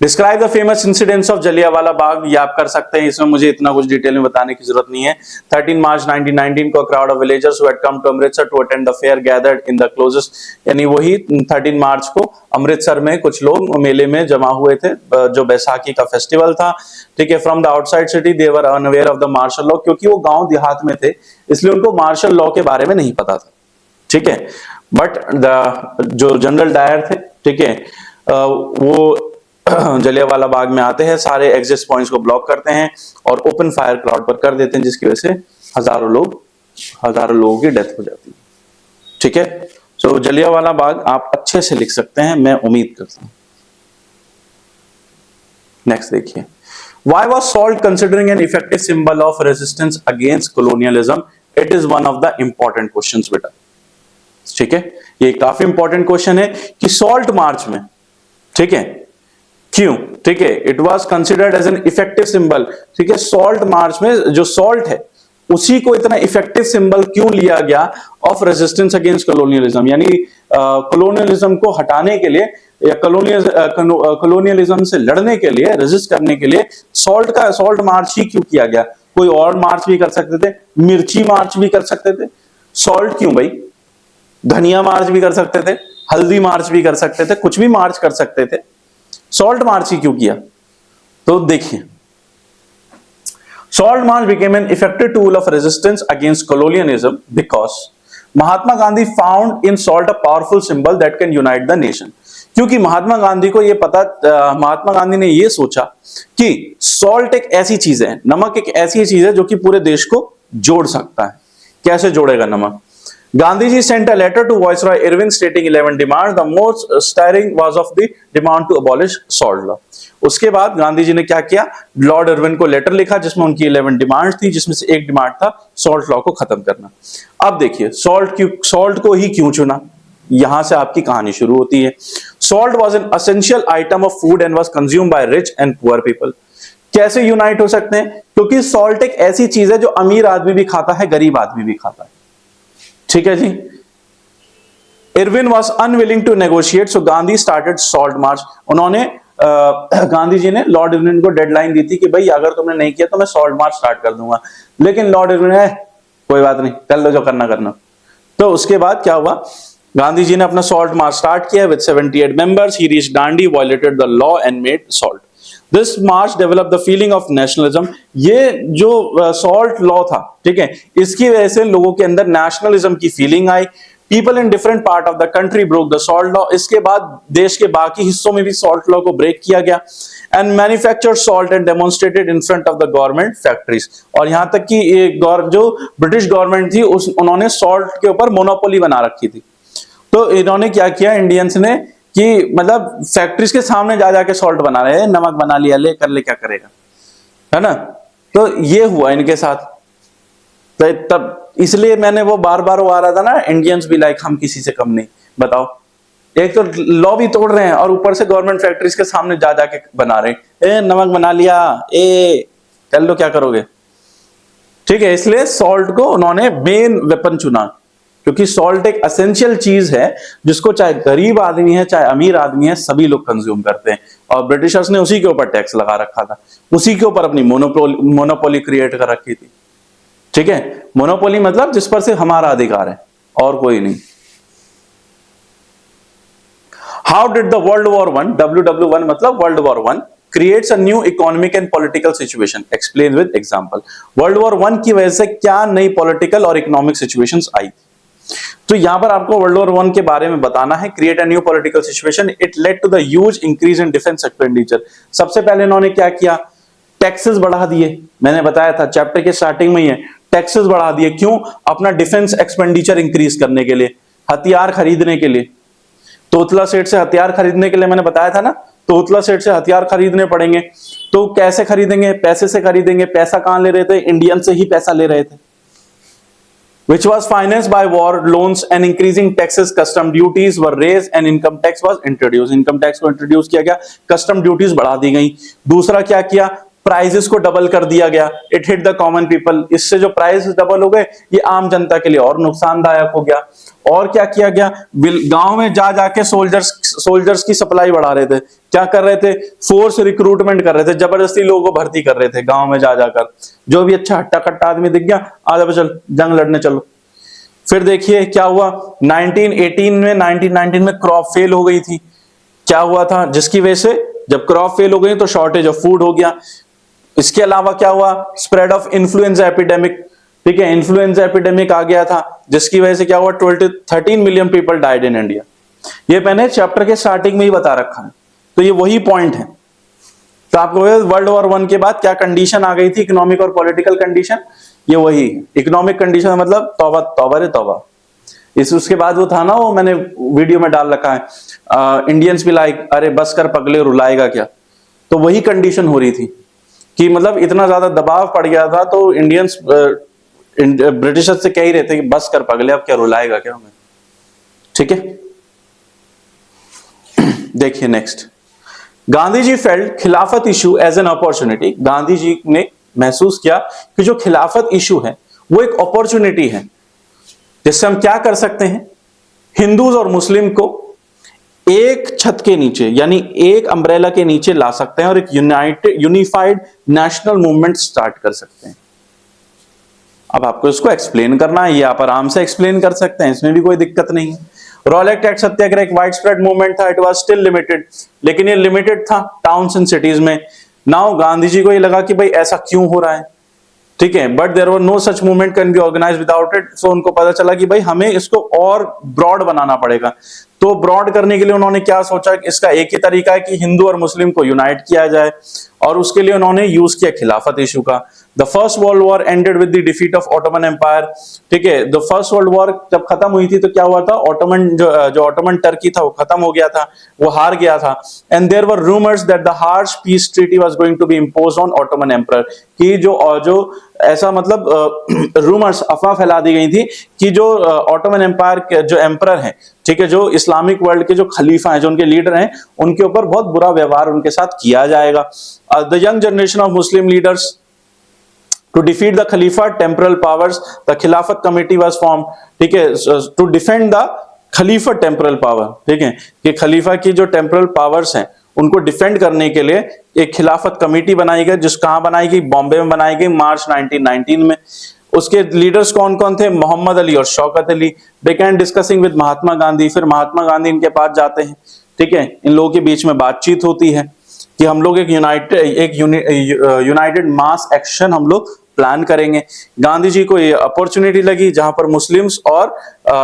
describe the famous incidents of Jallianwala Bagh. ये आप कर सकते हैं, इसमें मुझे इतना कुछ डिटेल में बताने की जरूरत नहीं है। 13 मार्च 1919 को crowd of villagers who had come to Amritsar to attend the fair gathered in the closest, यानी वही 13 मार्च को अमृतसर में कुछ लोग मेले में जमा हुए थे, जो बैसाखी का फेस्टिवल था, ठीक है। From the outside city they were unaware of the martial law, क्योंकि वो गांव देहात में थे इसलिए उनको मार्शल लॉ के बारे में नहीं पता था, ठीक है। बट जो जनरल डायर थे, ठीक है, वो जलियांवाला बाग में आते हैं, सारे एग्जिट पॉइंट्स को ब्लॉक करते हैं और ओपन फायर क्राउड पर कर देते हैं, जिसकी वजह से हजारों लोगों की डेथ हो जाती है, ठीक है। सो जलियांवाला बाग आप अच्छे से लिख सकते हैं, मैं उम्मीद करता हूं। नेक्स्ट देखिए, Why was salt considering an effective symbol of resistance against colonialism? It is one of the important questions बेटा, ठीक है। ये काफी इंपॉर्टेंट क्वेश्चन है कि सॉल्ट मार्च में, ठीक है, क्यों, ठीक है, it was considered as an effective symbol, ठीक है। सॉल्ट मार्च में जो सॉल्ट है उसी को इतना इफेक्टिव सिंबल क्यों लिया गया ऑफ रेजिस्टेंस अगेंस्ट कॉलोनियलिज्म, यानी कॉलोनियलिज्म को हटाने के लिए या कॉलोनियलिज्म से लड़ने के लिए, रेजिस्ट करने के लिए सॉल्ट मार्च ही क्यों किया गया? कोई और मार्च भी कर सकते थे, मिर्ची मार्च भी कर सकते थे, सॉल्ट क्यों भाई? धनिया मार्च भी कर सकते थे, हल्दी मार्च भी कर सकते थे, कुछ भी मार्च कर सकते थे, सॉल्ट मार्च ही क्यों किया? तो देखिए, salt march became an effective tool of resistance against colonialism because Mahatma Gandhi found in salt a powerful symbol that can unite the nation। क्योंकि महात्मा गांधी को ये पता, महात्मा गांधी ने ये सोचा कि सॉल्ट एक ऐसी चीज है, नमक एक ऐसी चीज है जो कि पूरे देश को जोड़ सकता है। कैसे जोड़ेगा नमक? Gandhi ji sent a letter to Viceroy Irwin stating 11 demands. The most stirring was of the demand to abolish salt law। उसके बाद गांधी जी ने क्या किया? लॉर्ड इरविन को लेटर लिखा जिसमें उनकी 11 डिमांड थी, जिसमें से एक डिमांड था सॉल्ट लॉ को खत्म करना। अब देखिए सॉल्ट को ही क्यों चुना, यहां से आपकी कहानी शुरू होती है। Salt was an essential item of food and was consume by rich and poor people. कैसे यूनाइट हो सकते हैं? क्योंकि सॉल्ट एक ऐसी चीज है जो अमीर आदमी भी खाता है, गरीब आदमी भी खाता है। ठीक है जी। Irwin was unwilling to negotiate, so Gandhi started salt march. उन्होंने गांधी जी ने लॉर्ड इरविन को डेडलाइन दी थी कि भाई अगर तुमने नहीं किया तो मैं सॉल्ट मार्च स्टार्ट कर दूंगा, लेकिन लॉर्ड इरविन ने कोई बात नहीं, कर लो जो करना करना। तो उसके बाद क्या हुआ? गांधी जी ने अपना सॉल्ट मार्च स्टार्ट किया with 78 members. He reached Dandi, violated the law and made salt. This March develop the feeling of nationalism. ये जो सॉल्ट लॉ था, ठीक है, इसकी वजह से लोगों के अंदर नेशनलिज्म की feeling I. People in different part of the country broke the salt law. इसके बाद देश के बाकी हिस्सों में भी सॉल्ट लॉ को ब्रेक किया गया। And manufactured salt and demonstrated in front of the government factories. और यहां तक कि जो ब्रिटिश गवर्नमेंट थी उन्होंने सॉल्ट के ऊपर मोनोपोली बना रखी थी। तो इन्होंने क्या किया इंडियंस ने कि मतलब फैक्ट्रीज के सामने जा जाके सॉल्ट बना रहे हैं, नमक बना लिया, ले कर ले क्या करेगा, है ना। तो ये हुआ इनके साथ। तो तब इसलिए मैंने वो बार बार वो आ रहा था ना, इंडियंस भी लाइक हम किसी से कम नहीं। बताओ, एक तो लॉ भी तोड़ रहे हैं और ऊपर से गवर्नमेंट फैक्ट्रीज के सामने जा जाके बना रहे हैं, नमक बना लिया, कर लो क्या करोगे। ठीक है, इसलिए सॉल्ट को उन्होंने मेन वेपन चुना, क्योंकि सॉल्ट एक एसेंशियल चीज है जिसको चाहे गरीब आदमी है चाहे अमीर आदमी है सभी लोग कंज्यूम करते हैं। और ब्रिटिशर्स ने उसी के ऊपर टैक्स लगा रखा था, उसी के ऊपर अपनी मोनोपोली क्रिएट कर रखी थी। ठीक है, मोनोपोली मतलब जिस पर से हमारा अधिकार है और कोई नहीं। How did the world war one, WW1 मतलब world war one, creates a new economic and political situation, explain with example। World war one की वजह से क्या नई पॉलिटिकल और इकोनॉमिक सिचुएशंस आई? तो यहां पर आपको वर्ल्ड वॉर वन के बारे में बताना है। Create a new political situation, it led to the huge increase in defence expenditure. सबसे पहले इन्होंने क्या किया? टैक्सेस बढ़ा दिए। मैंने बताया था चैप्टर के स्टार्टिंग में ही है, टैक्सेस बढ़ा दिए। क्यों? अपना डिफेंस एक्सपेंडिचर इंक्रीज करने के लिए, हथियार खरीदने के लिए। तोतला सेठ से हथियार खरीदने के लिए मैंने बताया था ना, तोतला सेठ से हथियार खरीदने पड़ेंगे। तो कैसे खरीदेंगे? पैसे से खरीदेंगे। पैसा कहां ले रहे थे? इंडियन से ही पैसा ले रहे थे। Which was financed by war loans and increasing taxes, custom duties were raised and income tax was introduced। income tax को introduce किया गया, custom duties बढ़ा दी गई। दूसरा क्या किया? प्राइजेस को डबल कर दिया गया। It hit the common people. इससे जो प्राइस डबल हो गए ये आम जनता के लिए और नुकसानदायक हो गया। और क्या किया गया? गांव में जा जाके सोल्जर्स की सप्लाई बढ़ा रहे थे। क्या कर रहे थे? फोर्स रिक्रूटमेंट कर रहे थे, जबरदस्ती लोगों को भर्ती कर रहे थे गांव में जा जाकर। जो भी अच्छा हट्टा कट्टा आदमी दिख गया, आ जाओ चल जंग लड़ने चलो। फिर देखिए क्या हुआ 1919 में क्रॉप फेल हो गई थी। क्या हुआ था? जिसकी वजह से जब क्रॉप फेल हो गई तो शॉर्टेज ऑफ फूड हो गया। इसके अलावा क्या हुआ? Spread of influenza epidemic. ठीक है, इन्फ्लुएंजा एपिडेमिक आ गया था, जिसकी वजह से क्या हुआ? 13 million people died in India. ये मैंने चैप्टर के स्टार्टिंग में ही बता रखा है, तो ये वही पॉइंट है। तो आपको वर्ल्ड वॉर वन के बाद क्या कंडीशन आ गई थी? इकोनॉमिक और पॉलिटिकल कंडीशन, ये वही इकोनॉमिक कंडीशन मतलब तौबा तौबा रे तौबा। उसके बाद वो था ना, वो मैंने वीडियो में डाल रखा है, इंडियंस भी लाइक अरे बस कर पगले रुलाएगा क्या। तो वही कंडीशन हो रही थी कि मतलब इतना ज्यादा दबाव पड़ गया था, तो इंडियंस ब्रिटिशर्स से कह ही रहे थे कि बस कर पगले, अब क्या रुलाएगा क्या हमें। ठीक है, देखिए next, Gandhi ji felt Khilafat issue as an opportunity. Gandhi ji ने महसूस किया कि जो खिलाफत इशू है वो एक अपॉर्चुनिटी है जिससे हम क्या कर सकते हैं, हिंदूज और मुस्लिम को एक छत के नीचे यानी एक अम्ब्रेला के नीचे ला सकते हैं और एक यूनिफाइड नेशनल मूवमेंट स्टार्ट कर सकते हैं। अब आपको इसको एक्सप्लेन करना है, ये आप आराम से एक्सप्लेन कर सकते हैं, इसमें भी कोई दिक्कत नहीं है। रॉलेट एक्ट सत्याग्रह एक वाइड स्प्रेड मूवमेंट था, इट वाज स्टिल लिमिटेड, लेकिन ये लिमिटेड था टाउन्स एंड सिटीज में। नाउ गांधी जी को ये लगा कि भाई ऐसा क्यों हो रहा है, ठीक है, but there were no such movement can be organise without it. So उनको पता चला कि भाई हमें इसको और ब्रॉड बनाना पड़ेगा। तो ब्रॉड करने के लिए उन्होंने क्या सोचा कि इसका एक ही तरीका है कि हिंदू और मुस्लिम को यूनाइट किया जाए, और उसके लिए उन्होंने यूज किया खिलाफत इशू का। The First world War ended with the defeat of Ottoman Empire, ठीक है। द फर्स्ट वर्ल्ड वॉर जब खत्म हुई थी तो क्या हुआ था, ऑटोमन जो ऑटोमन टर्की था वो खत्म हो गया था, वो हार गया था। And there were rumours that the harsh peace treaty was going to be imposed on Ottoman emperor, कि जो ऐसा मतलब रूमर्स अफवाह फैला दी गई थी कि जो ऑटोमन एम्पायर के जो एम्परर हैं, ठीक है, जो इस्लामिक वर्ल्ड के जो खलीफा हैं, जो उनके लीडर हैं, उनके ऊपर बहुत बुरा व्यवहार उनके साथ किया जाएगा। The young generation of Muslim leaders to defeat the Khalifa temporal powers, the Khilafat committee was formed, ठीक है, to defend the Khalifa temporal power, ठीक है, कि खलीफा की जो टेम्परल पावर्स हैं उनको डिफेंड करने के लिए एक खिलाफत कमेटी बनाई गई, जिस कहां बनाई गई, बॉम्बे में बनाई गई मार्च 1919 में। उसके लीडर्स कौन कौन थे, मोहम्मद अली और शौकत अली। बेगन डिस्कसिंग विद महात्मा गांधी, फिर महात्मा गांधी इनके पास जाते हैं, ठीक है, इन लोगों के बीच में बातचीत होती है कि हम लोग एक यूनाइटेड मास एक्शन हम लोग प्लान करेंगे। गांधी जी को ये अपॉर्चुनिटी लगी जहां पर मुस्लिम्स और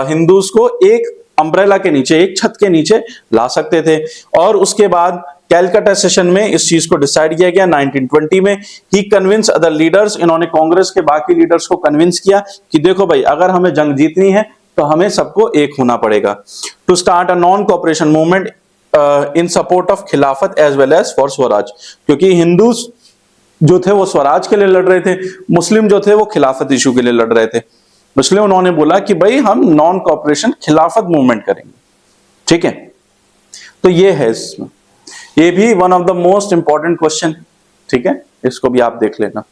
हिंदूज को एक अम्ब्रेला के नीचे, एक छत के नीचे ला सकते थे। और उसके बाद कैलकाटा सेशन में इस चीज को डिसाइड किया गया 1920 में। ही कन्विंस अदर लीडर्स, इन्होंने कांग्रेस के बाकी लीडर्स को कन्विंस किया कि देखो भाई अगर हमें जंग जीतनी है तो हमें सबको एक होना पड़ेगा। To start a non cooperation movement in support of Khilafat as well as for swaraj, क्योंकि हिंदूज जो थे वो स्वराज के लिए लड़ रहे थे, मुस्लिम जो थे वो खिलाफत इशू के लिए लड़ रहे थे। इसलिए उन्होंने बोला कि भाई हम नॉन कोऑपरेशन खिलाफत मूवमेंट करेंगे, ठीक है। तो ये है इसमें, ये भी one of the most important question, ठीक है, इसको भी आप देख लेना।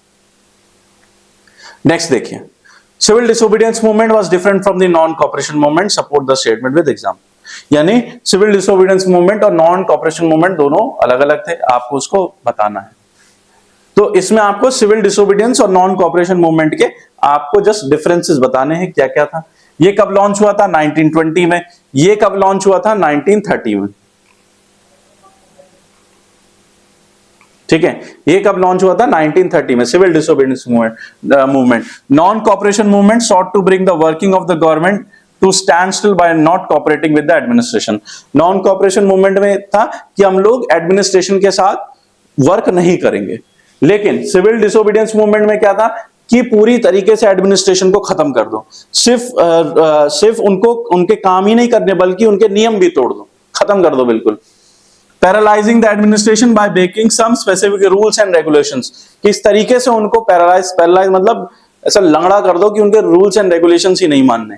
नेक्स्ट देखिए, civil disobedience movement was different from the non cooperation movement, support the statement with example. यानी सिविल डिसोबीडियंस मूवमेंट और नॉन कोऑपरेशन मूवमेंट दोनों अलग अलग थे, आपको उसको बताना है। तो इसमें आपको सिविल डिसोबीडियंस और नॉन कोऑपरेशन मूवमेंट के आपको जस्ट डिफरेंसेस बताने हैं, क्या क्या था। ये कब लॉन्च हुआ था, 1920 में। ये कब लॉन्च हुआ था, 1930 में, ठीक है। ये कब लॉन्च हुआ था, 1930 में, civil disobedience movement. Non cooperation movement sought to bring the working of the government to stand still by not cooperating with the administration. Non cooperation movement में था कि हम लोग एडमिनिस्ट्रेशन के साथ वर्क नहीं करेंगे, लेकिन सिविल डिसोबीडियंस मूवमेंट में क्या था कि पूरी तरीके से एडमिनिस्ट्रेशन को खत्म कर दो, सिर्फ उनको उनके काम ही नहीं करने बल्कि उनके नियम भी तोड़ दो, खत्म कर दो बिल्कुल। Paralysing the administration by making some specific rules and regulations, किस तरीके से उनको पैरालाइज मतलब ऐसा लंगड़ा कर दो कि उनके रूल्स एंड रेगुलेशंस ही नहीं मानने,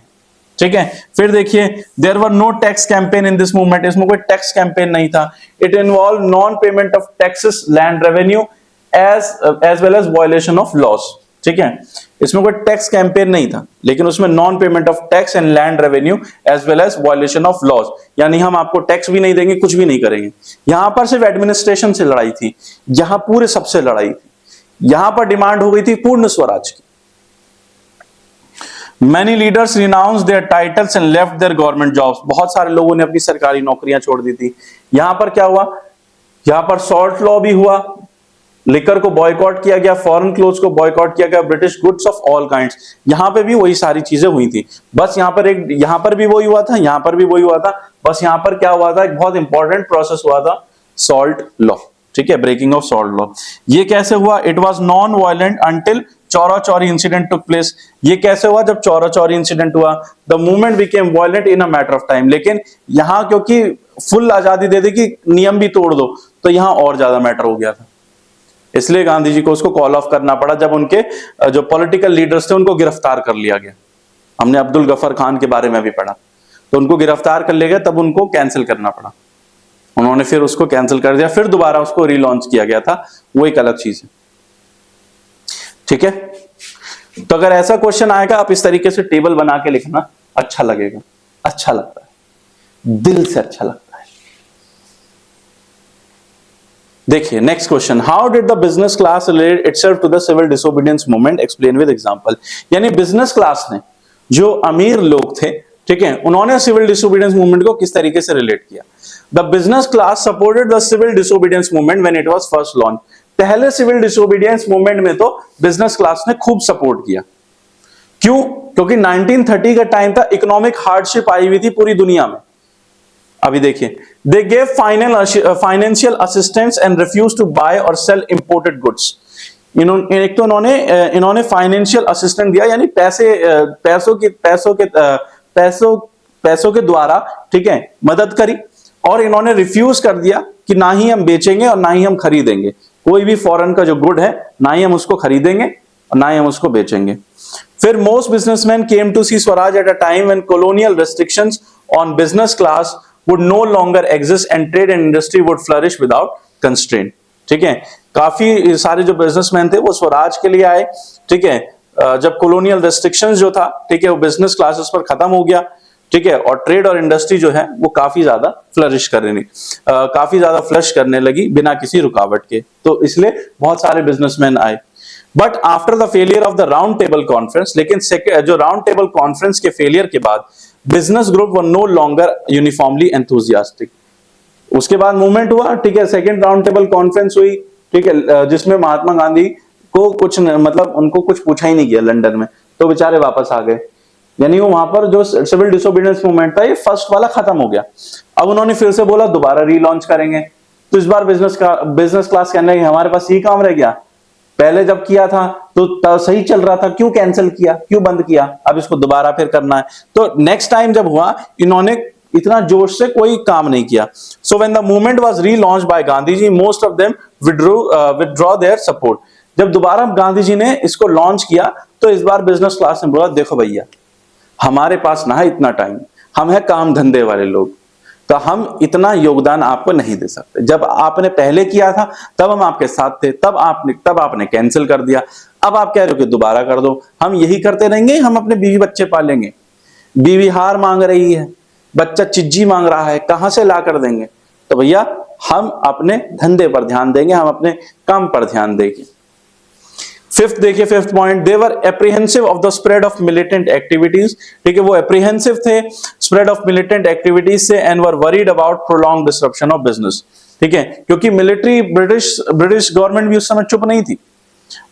ठीक है। फिर देखिए, there were no tax campaign in this movement, इसमें कोई टैक्स कैंपेन नहीं था। It involve non payment of taxes, land revenue as well as violation of laws, ठीक है। इसमें कोई टैक्स कैंपेन नहीं था, लेकिन उसमें non payment of tax and land revenue as well as violation of laws, यानी हम आपको टैक्स भी नहीं देंगे, कुछ भी नहीं करेंगे। यहां पर सिर्फ एडमिनिस्ट्रेशन से लड़ाई थी, यहां पूरे सबसे लड़ाई थी। यहां पर डिमांड हो गई थी पूर्ण स्वराज की। Many leaders renounced their titles and left their government jobs, बहुत सारे लोगों ने अपनी सरकारी नौकरियां छोड़ दी थी। यहां पर क्या हुआ, यहां पर सॉल्ट लॉ भी हुआ, लिकर को बॉयकॉट किया गया, फॉरेन क्लोथ्स को बॉयकॉट किया गया, British goods of all kinds, यहां पे भी वही सारी चीजें हुई थी। बस यहां पर भी वही हुआ था, यहां पर भी वही हुआ था, बस यहां पर क्या हुआ था, एक बहुत इंपॉर्टेंट प्रोसेस हुआ था, सॉल्ट लॉ, ठीक है, ब्रेकिंग ऑफ सॉल्ट लॉ। ये कैसे हुआ, it was non violent until Chaura Chauri incident took place. ये कैसे हुआ, जब चौरा चौरी इंसिडेंट हुआ, the movement became violent in a matter of time. लेकिन यहां क्योंकि फुल आजादी दे दी कि नियम भी तोड़ दो, तो यहां और ज्यादा मैटर हो गया था, इसलिए गांधी जी को उसको कॉल ऑफ करना पड़ा। जब उनके जो पॉलिटिकल लीडर्स थे उनको गिरफ्तार कर लिया गया, हमने अब्दुल गफर खान के बारे में भी पढ़ा, तो उनको गिरफ्तार कर लिया गया, तब उनको कैंसिल करना पड़ा। उन्होंने फिर उसको कैंसिल कर दिया, फिर दोबारा उसको रीलॉन्च किया गया था, वो एक अलग चीज है, ठीक है। तो अगर ऐसा क्वेश्चन आएगा आप इस तरीके से टेबल बना के लिखना, अच्छा लगेगा, अच्छा लगता है, दिल से अच्छा लगता है। देखिए next question, how did the business class relate itself to the civil disobedience movement, explain with example. यानी बिजनेस क्लास ने, जो अमीर लोग थे, ठीक है, उन्होंने सिविल डिसोबीडियंस मूवमेंट को किस तरीके से रिलेट किया। The business class supported the civil disobedience movement when it was first launch. पहले सिविल डिसोबीडियंस मूवमेंट में तो बिजनेस क्लास ने खूब सपोर्ट किया। क्यों? क्योंकि 1930 का टाइम था, इकोनॉमिक हार्डशिप आई हुई थी पूरी दुनिया में। अभी देखिए, they gave financial assistance and refuse to buy और सेल इंपोर्टेड गुड्स। एक तो इन्होंने फाइनेंशियल असिस्टेंस दिया, यानी पैसों के द्वारा, ठीक है, मदद करी, और इन्होंने रिफ्यूज कर दिया कि ना ही हम बेचेंगे और ना ही हम खरीदेंगे कोई भी फॉरेन का जो गुड है, ना ही हम उसको खरीदेंगे और ना ही हम उसको बेचेंगे। फिर most businessmen came to see swaraj at a time when colonial restrictions on business class would no longer exist and trade and industry would flourish without constraint। ठीक है, काफी सारे जो बिजनेसमैन थे वो स्वराज के लिए आए, ठीक है, जब कॉलोनियल रेस्ट्रिक्शंस जो था, ठीक है, वो बिजनेस क्लासेस पर खत्म हो गया, ठीक है, और ट्रेड और इंडस्ट्री जो है वो काफी ज्यादा फ्लश करने लगी बिना किसी रुकावट के। तो इसलिए बहुत सारे बिजनेसमैन आए। But after the failure of the round table conference, लेकिन जो राउंड टेबल कॉन्फ्रेंस के फेलियर के बाद business group were no longer uniformly enthusiastic. उसके बाद मूवमेंट हुआ, ठीक है, सेकेंड राउंड टेबल कॉन्फ्रेंस हुई, ठीक है, जिसमें महात्मा गांधी को कुछ मतलब उनको कुछ पूछा ही नहीं गया लंदन में, तो बेचारे वापस आ गए। यानी वो वहां पर जो सिविल डिसोबीडियंस मूवमेंट था, ये फर्स्ट वाला खत्म हो गया। अब उन्होंने फिर से बोला दोबारा रीलॉन्च करेंगे। तो इस बार बिजनेस क्लास कहने लगे हमारे पास यही काम रह गया, पहले जब किया था तो सही चल रहा था, क्यों कैंसिल किया, क्यों बंद किया, अब इसको दोबारा फिर करना है। तो नेक्स्ट टाइम जब हुआ, इन्होंने इतना जोश से कोई काम नहीं किया। So when the movement was relaunched by Gandhi ji, most of them withdraw their support. जब दोबारा गांधी जी ने इसको लॉन्च किया, तो इस बार बिजनेस क्लास ने बोला देखो भैया, हमारे पास ना है इतना टाइम, हम है काम धंधे वाले लोग, तो हम इतना योगदान आपको नहीं दे सकते। जब आपने पहले किया था तब हम आपके साथ थे, तब आपने कैंसिल कर दिया, अब आप कह रहे हो कि दोबारा कर दो। हम यही करते रहेंगे, हम अपने बीवी बच्चे पालेंगे। बीवी हार मांग रही है, बच्चा चिज्जी मांग रहा है, कहां से ला कर देंगे। तो भैया हम अपने धंधे पर ध्यान देंगे, हम अपने काम पर ध्यान देंगे। फिफ्थ देखिए, fifth point, they were apprehensive of the spread of militant activities. ठीक है, वो एप्रीहेंसिव थे स्प्रेड ऑफ मिलिटेंट एक्टिविटीज से, and were worried about prolong disruption of business. ठीक है, क्योंकि मिलिट्री ब्रिटिश गवर्नमेंट भी उस समय चुप नहीं थी।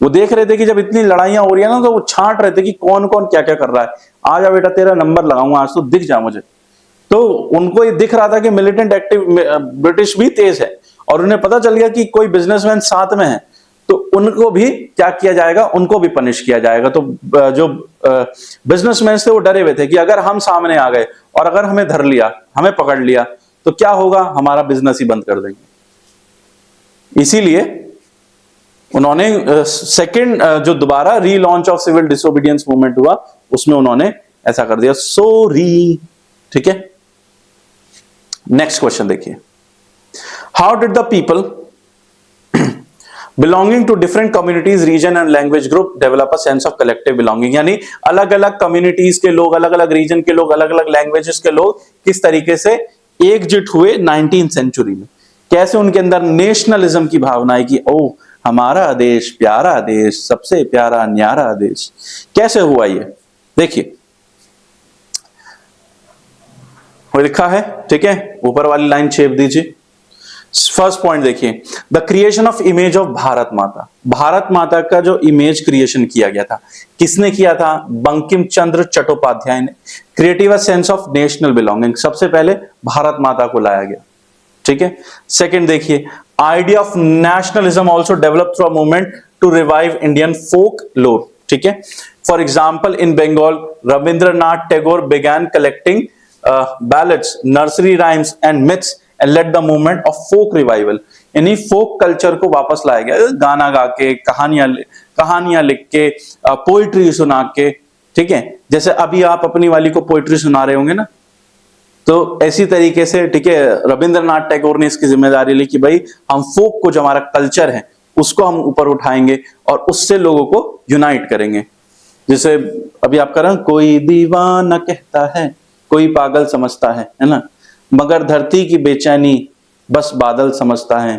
वो देख रहे थे कि जब इतनी लड़ाइयां हो रही है ना, तो वो छांट रहे थे कि कौन कौन क्या क्या कर रहा है। आ जा बेटा, तेरा नंबर लगाऊंगा आज, तो दिख जा मुझे। तो उनको ये दिख रहा था कि मिलिटेंट एक्टिव ब्रिटिश भी तेज है, और उन्हें पता चल गया कि कोई बिजनेसमैन साथ में है, तो उनको भी क्या किया जाएगा, उनको भी पनिश किया जाएगा। तो जो बिजनेसमैन थे वो डरे हुए थे कि अगर हम सामने आ गए और अगर हमें धर लिया, हमें पकड़ लिया, तो क्या होगा, हमारा बिजनेस ही बंद कर देंगे। इसीलिए उन्होंने सेकंड जो दोबारा relaunch of civil disobedience movement हुआ, उसमें उन्होंने ऐसा कर दिया, सॉरी। ठीक है, नेक्स्ट क्वेश्चन देखिए, how did the people belonging to different communities, region and language group develop a sense of collective belonging। यानी अलग अलग कम्युनिटीज के लोग, अलग अलग रीजन के लोग, अलग अलग लैंग्वेजेस के लोग किस तरीके से एकजुट हुए 19वीं सेंचुरी में। कैसे उनके अंदर नेशनलिज्म की भावना है कि ओ हमारा देश प्यारा देश, सबसे प्यारा न्यारा देश। कैसे हुआ ये देखिए, वो लिखा है, ठीक है, ऊपर वाली लाइन छेप दीजिए। फर्स्ट पॉइंट देखिए, the creation of image of Bharat माता। भारत माता का जो इमेज क्रिएशन किया गया था, किसने किया था, बंकिम चंद्र चट्टोपाध्याय ने। Creative sense of national belonging, सबसे पहले भारत माता को लाया गया। ठीक है, सेकंड देखिए, idea of nationalism also develop through a movement to revive Indian folklore. ठीक है, for example in Bengal Rabindranath Tagore began collecting ballads, nursery rhymes and myths and led the movement of folk revival। यानी फोक culture को वापस लाया गया, गाना गा के, कहानियां लिख के, पोइट्री सुना के। ठीक है, जैसे अभी आप अपनी वाली को पोइट्री सुना रहे होंगे ना, तो ऐसी तरीके से, ठीक है, रविंद्रनाथ टैगोर ने इसकी जिम्मेदारी ली कि भाई हम फोक को, जो हमारा कल्चर है, उसको हम ऊपर उठाएंगे और उससे लोगों को यूनाइट करेंगे। जैसे अभी आप कर रहे हैं, कोई दीवाना कहता है, कोई पागल समझता है ना, मगर धरती की बेचैनी बस बादल समझता है,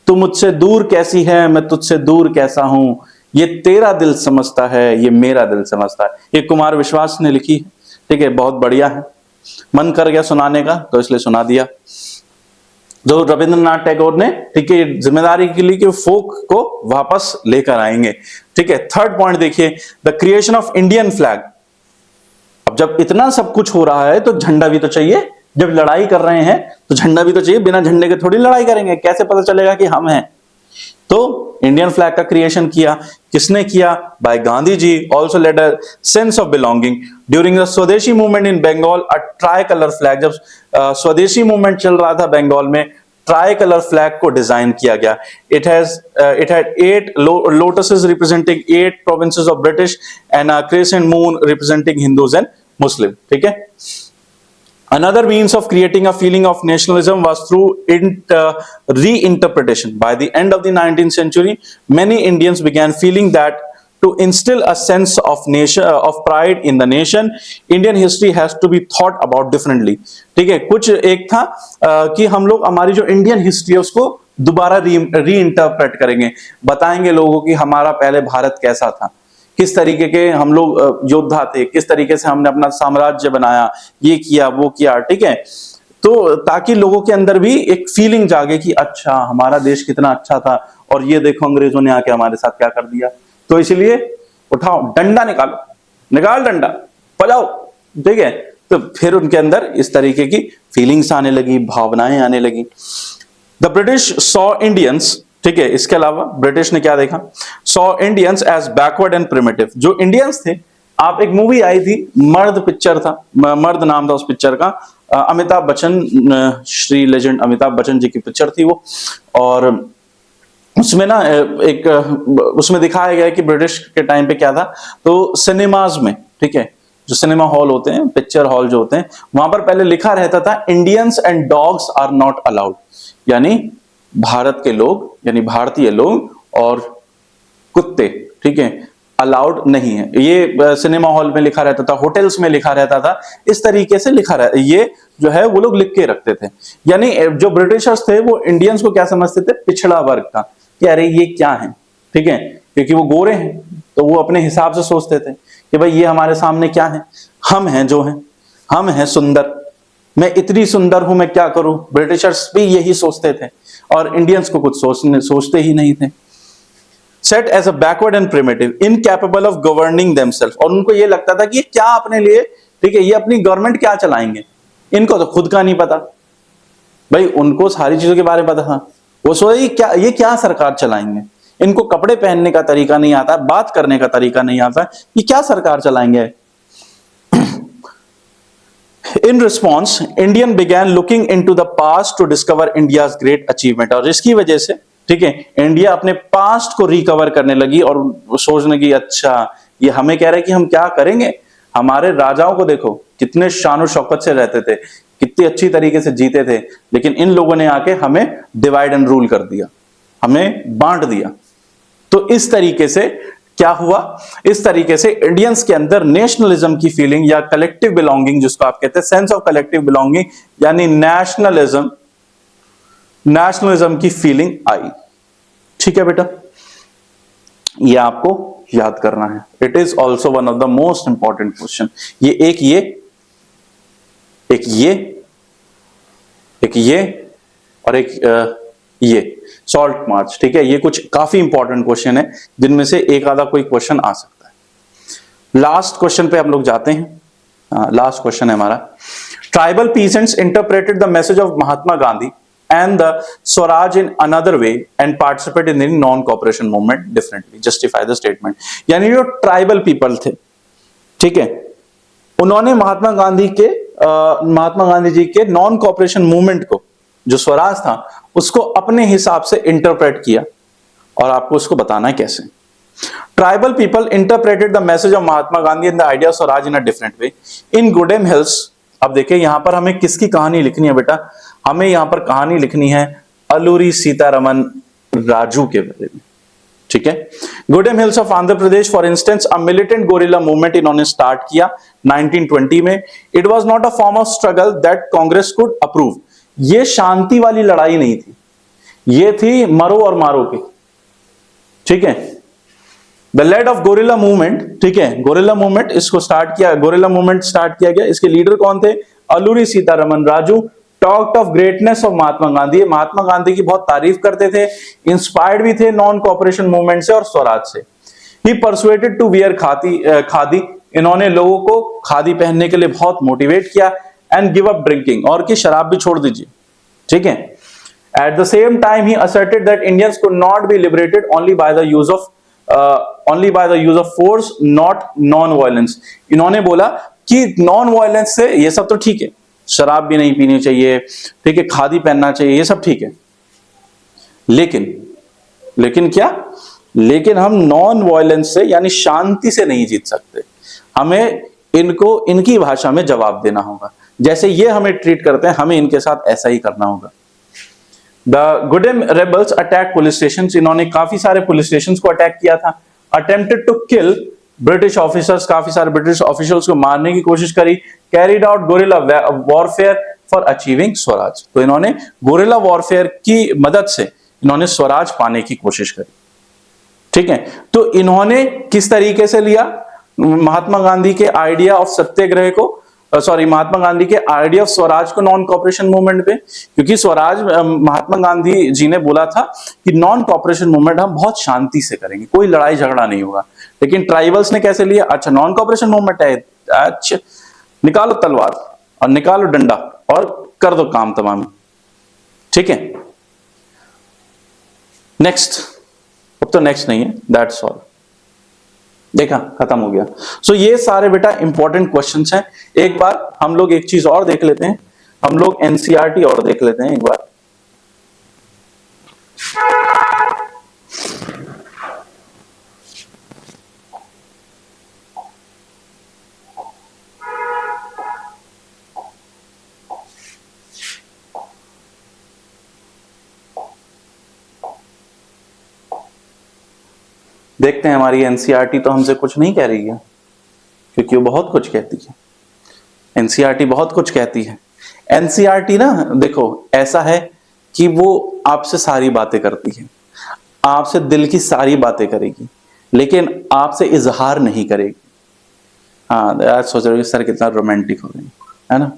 तू मुझसे दूर कैसी है, मैं तुझसे दूर कैसा हूं, ये तेरा दिल समझता है, ये मेरा दिल समझता है। ये कुमार विश्वास ने लिखी है, ठीक है, बहुत बढ़िया है। मन कर गया सुनाने का तो इसलिए सुना दिया। जो रविंद्रनाथ टैगोर ने, ठीक है, जिम्मेदारी के लिए कि फोक को वापस लेकर आएंगे, ठीक है। थर्ड पॉइंट देखिए, the creation of Indian flag. अब जब इतना सब कुछ हो रहा है तो झंडा भी तो चाहिए, जब लड़ाई कर रहे हैं तो झंडा भी तो चाहिए, बिना झंडे के थोड़ी लड़ाई करेंगे, कैसे पता चलेगा कि हम हैं। तो इंडियन फ्लैग का क्रिएशन किया, किसने किया? By Gandhi ji. Also led a sense of belonging during the swadeshi movement in Bengal, a tricolour flag. जब स्वदेशी मूवमेंट चल रहा था बंगाल में, ट्राई कलर फ्लैग को डिजाइन किया गया। It had 8 lotuses representing 8 provinces of British and a crescent moon representing Hindus and Muslim, ठीक है। Another means of creating a feeling of nationalism was through reinterpretation. By the end of the 19th century, many Indians began feeling that to instill a sense of nation, of pride in the nation, Indian history has to be thought about differently. ठीक है, कुछ एक था कि हम लोग हमारी जो इंडियन हिस्ट्री है उसको दोबारा रीइंटरप्रेट करेंगे, बताएंगे लोगों कि हमारा पहले भारत कैसा था, किस तरीके के हम लोग योद्धा थे, किस तरीके से हमने अपना साम्राज्य बनाया, ये किया वो किया, ठीक है। तो ताकि लोगों के अंदर भी एक फीलिंग जागे कि अच्छा हमारा देश कितना अच्छा था और ये देखो अंग्रेजों ने आके हमारे साथ क्या कर दिया। तो इसलिए उठाओ डंडा, निकाल डंडा, बजाओ, ठीक है। तो फिर उनके अंदर इस तरीके की फीलिंग्स आने लगी, भावनाएं आने लगी। द ब्रिटिश सॉ इंडियंस, ठीक है, इसके अलावा ब्रिटिश ने क्या देखा? Saw Indians as backward and primitive. जो इंडियंस थे, आप एक मूवी आई थी मर्द, पिक्चर था, मर्द नाम था उस पिक्चर का, अमिताभ बच्चन, श्री लेजेंड अमिताभ बच्चन जी की पिक्चर थी वो। और उसमें ना एक उसमें दिखाया गया कि ब्रिटिश के टाइम पे क्या था, तो सिनेमाज में, ठीक है, जो सिनेमा हॉल होते हैं, पिक्चर हॉल जो होते हैं, वहां पर पहले लिखा रहता था Indians and dogs are not allowed, यानी भारत के लोग, यानी भारतीय लोग और कुत्ते, ठीक है, अलाउड नहीं है। ये सिनेमा हॉल में लिखा रहता था, होटल्स में लिखा रहता था, इस तरीके से लिखा रहता, ये जो है वो लोग लिख के रखते थे। यानी जो ब्रिटिशर्स थे वो इंडियंस को क्या समझते थे? पिछड़ा वर्ग का, कि अरे ये क्या है, ठीक है, क्योंकि वो गोरे हैं तो वो अपने हिसाब से सोचते थे कि भाई ये हमारे सामने क्या है, हम हैं जो हैं, हम हैं सुंदर, मैं इतनी सुंदर हूं, मैं क्या करूं। ब्रिटिशर्स भी यही सोचते थे और इंडियंस को कुछ सोचते ही नहीं थे। Set as a backward and primitive, incapable of governing themselves, और उनको ये लगता था कि ये क्या अपने लिए, ठीक है, ये अपनी गवर्नमेंट क्या चलाएंगे, इनको तो खुद का नहीं पता। भाई उनको सारी चीजों के बारे में पता था, वो सोचे ये क्या सरकार चलाएंगे, इनको कपड़े पहनने का तरीका नहीं आता, बात करने का तरीका नहीं आता, ये क्या सरकार चलाएंगे। In response, Indian began looking into the past to discover India's great achievement, और इसकी वजह से, ठीक है, इंडिया अपने पास्ट को रिकवर करने लगी और सोचने की अच्छा ये हमें कह रहे हैं कि हम क्या करेंगे। हमारे राजाओं को देखो कितने शान और शौकत से रहते थे, कितनी अच्छी तरीके से जीते थे, लेकिन इन लोगों ने आके हमें डिवाइड एंड रूल कर दिया, हमें बांट दिया। तो इस तरीके से क्या हुआ, इस तरीके से इंडियंस के अंदर नेशनलिज्म की फीलिंग या कलेक्टिव बिलोंगिंग, जिसको आप कहते हैं सेंस ऑफ कलेक्टिव बिलोंगिंग, यानी नेशनलिज्म की फीलिंग आई। ठीक है बेटा, ये आपको याद करना है। It is also one of the most important question. ये एक ये और एक ये सॉल्ट मार्च, ठीक है, ये कुछ काफी इंपॉर्टेंट क्वेश्चन है जिनमें से एक आधा कोई क्वेश्चन आ सकता है। लास्ट क्वेश्चन पे हम लोग जाते हैं। लास्ट क्वेश्चन है हमारा, tribal peasants interpreted the message of Mahatma Gandhi and the Swaraj in another way and participate in the non-cooperation movement differently. Justify the statement. यानी जो ट्राइबल पीपल थे, ठीक है, उन्होंने महात्मा गांधी जी के नॉन कॉपरेशन मूवमेंट को, जो स्वराज था, उसको अपने हिसाब से इंटरप्रेट किया और आपको उसको बताना है कैसे। Tribal people interpreted the message of Mahatma Gandhi and the idea Swaraj in a different way in Gudem hills. अब देखिए यहां पर हमें किसकी कहानी लिखनी है बेटा, हमें यहां पर कहानी लिखनी है अलूरी सीतारमन राजू के बारे में। ठीक है। Gudem hills of Andhra Pradesh for instance a militant gorilla movement इन्होंने स्टार्ट किया 1920 में। It was not a form of struggle that Congress could approve. ये शांति वाली लड़ाई नहीं थी, ये थी मरो और मारो की, ठीक है। The led of guerrilla movement, ठीक है, गोरिल्ला मूवमेंट इसको स्टार्ट किया, गोरिल्ला मूवमेंट स्टार्ट किया गया। इसके लीडर कौन थे? Alluri Sitaraman Raju. Talked of greatness of Mahatma Gandhi, Mahatma Gandhi की बहुत तारीफ करते थे, इंस्पायर्ड भी थे नॉन कॉपरेशन मूवमेंट से और स्वराज से। ही परसुएटेड टू वियर खादी, इन्होंने लोगों को खादी पहनने के लिए बहुत मोटिवेट किया। एंड गिव अप ड्रिंकिंग, और कि शराब भी छोड़ दीजिए, ठीक है। At the same time he asserted that Indians could not be liberated only by the use of force, not non violence. इन्होंने बोला कि नॉन वायलेंस से, ये सब तो ठीक है, शराब भी नहीं पीनी चाहिए, ठीक है, खादी पहनना चाहिए, ये सब ठीक है, लेकिन क्या, लेकिन हम नॉन वायलेंस से यानी शांति से नहीं जीत सकते। हमें इनको इनकी भाषा में जवाब देना होगा, जैसे ये हमें ट्रीट करते हैं हमें इनके साथ ऐसा ही करना होगा। The Gudem rebels attack police station, इन्होंने काफी सारे पुलिस स्टेशन को अटैक किया था। Attempted to kill British officers, काफी सारे ब्रिटिश ऑफिशियल्स को मारने की कोशिश करी। Carried out guerrilla warfare for achieving swaraj, तो इन्होंने गोरिल्ला वॉरफेयर की मदद से इन्होंने स्वराज पाने की कोशिश करी, ठीक है। तो इन्होंने किस तरीके से लिया महात्मा गांधी के आइडिया ऑफ सत्याग्रह को, महात्मा गांधी के आइडिया ऑफ स्वराज को नॉन कॉपरेशन मूवमेंट पे, क्योंकि स्वराज महात्मा गांधी जी ने बोला था कि नॉन कॉपरेशन मूवमेंट हम बहुत शांति से करेंगे, कोई लड़ाई झगड़ा नहीं होगा। लेकिन ट्राइबल्स ने कैसे लिया? अच्छा नॉन कॉपरेशन मूवमेंट है, अच्छा निकालो तलवार और निकालो डंडा और कर दो काम तमाम, ठीक है। नेक्स्ट, अब तो नेक्स्ट नहीं है, दैट्स ऑल, देखा खत्म हो गया। सो ये सारे बेटा इंपॉर्टेंट क्वेश्चंस हैं। एक बार हम लोग एक चीज और देख लेते हैं, हम लोग एनसीईआरटी और देख लेते हैं एक बार। देखते हैं, हमारी एनसीईआरटी तो हमसे कुछ नहीं कह रही है, क्योंकि वो बहुत कुछ कहती है। एनसीईआरटी बहुत कुछ कहती है। एनसीईआरटी ना देखो ऐसा है कि वो आपसे सारी बातें करती है, आपसे दिल की सारी बातें करेगी, लेकिन आपसे इजहार नहीं करेगी। हाँ यार सोच रहे हो सर कितना रोमांटिक हो गए, है ना।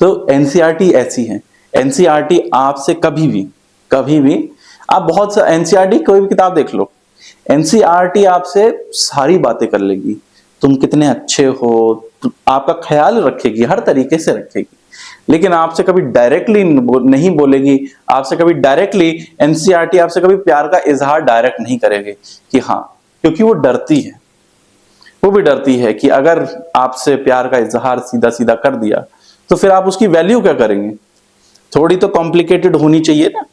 तो एनसीईआरटी ऐसी है, एनसीईआरटी आपसे कभी भी आप बहुत सा एनसीईआरटी कोई भी किताब देख लो, एनसीईआरटी आपसे सारी बातें कर लेगी, तुम कितने अच्छे हो, आपका ख्याल रखेगी, हर तरीके से रखेगी, लेकिन आपसे कभी डायरेक्टली नहीं बोलेगी। आपसे कभी डायरेक्टली एनसीईआरटी आपसे कभी प्यार का इजहार डायरेक्ट नहीं करेगी कि हाँ, क्योंकि वो डरती है, वो भी डरती है कि अगर आपसे प्यार का इजहार सीधा सीधा कर दिया तो फिर आप उसकी वैल्यू क्या करेंगे। थोड़ी तो कॉम्प्लिकेटेड होनी चाहिए ना,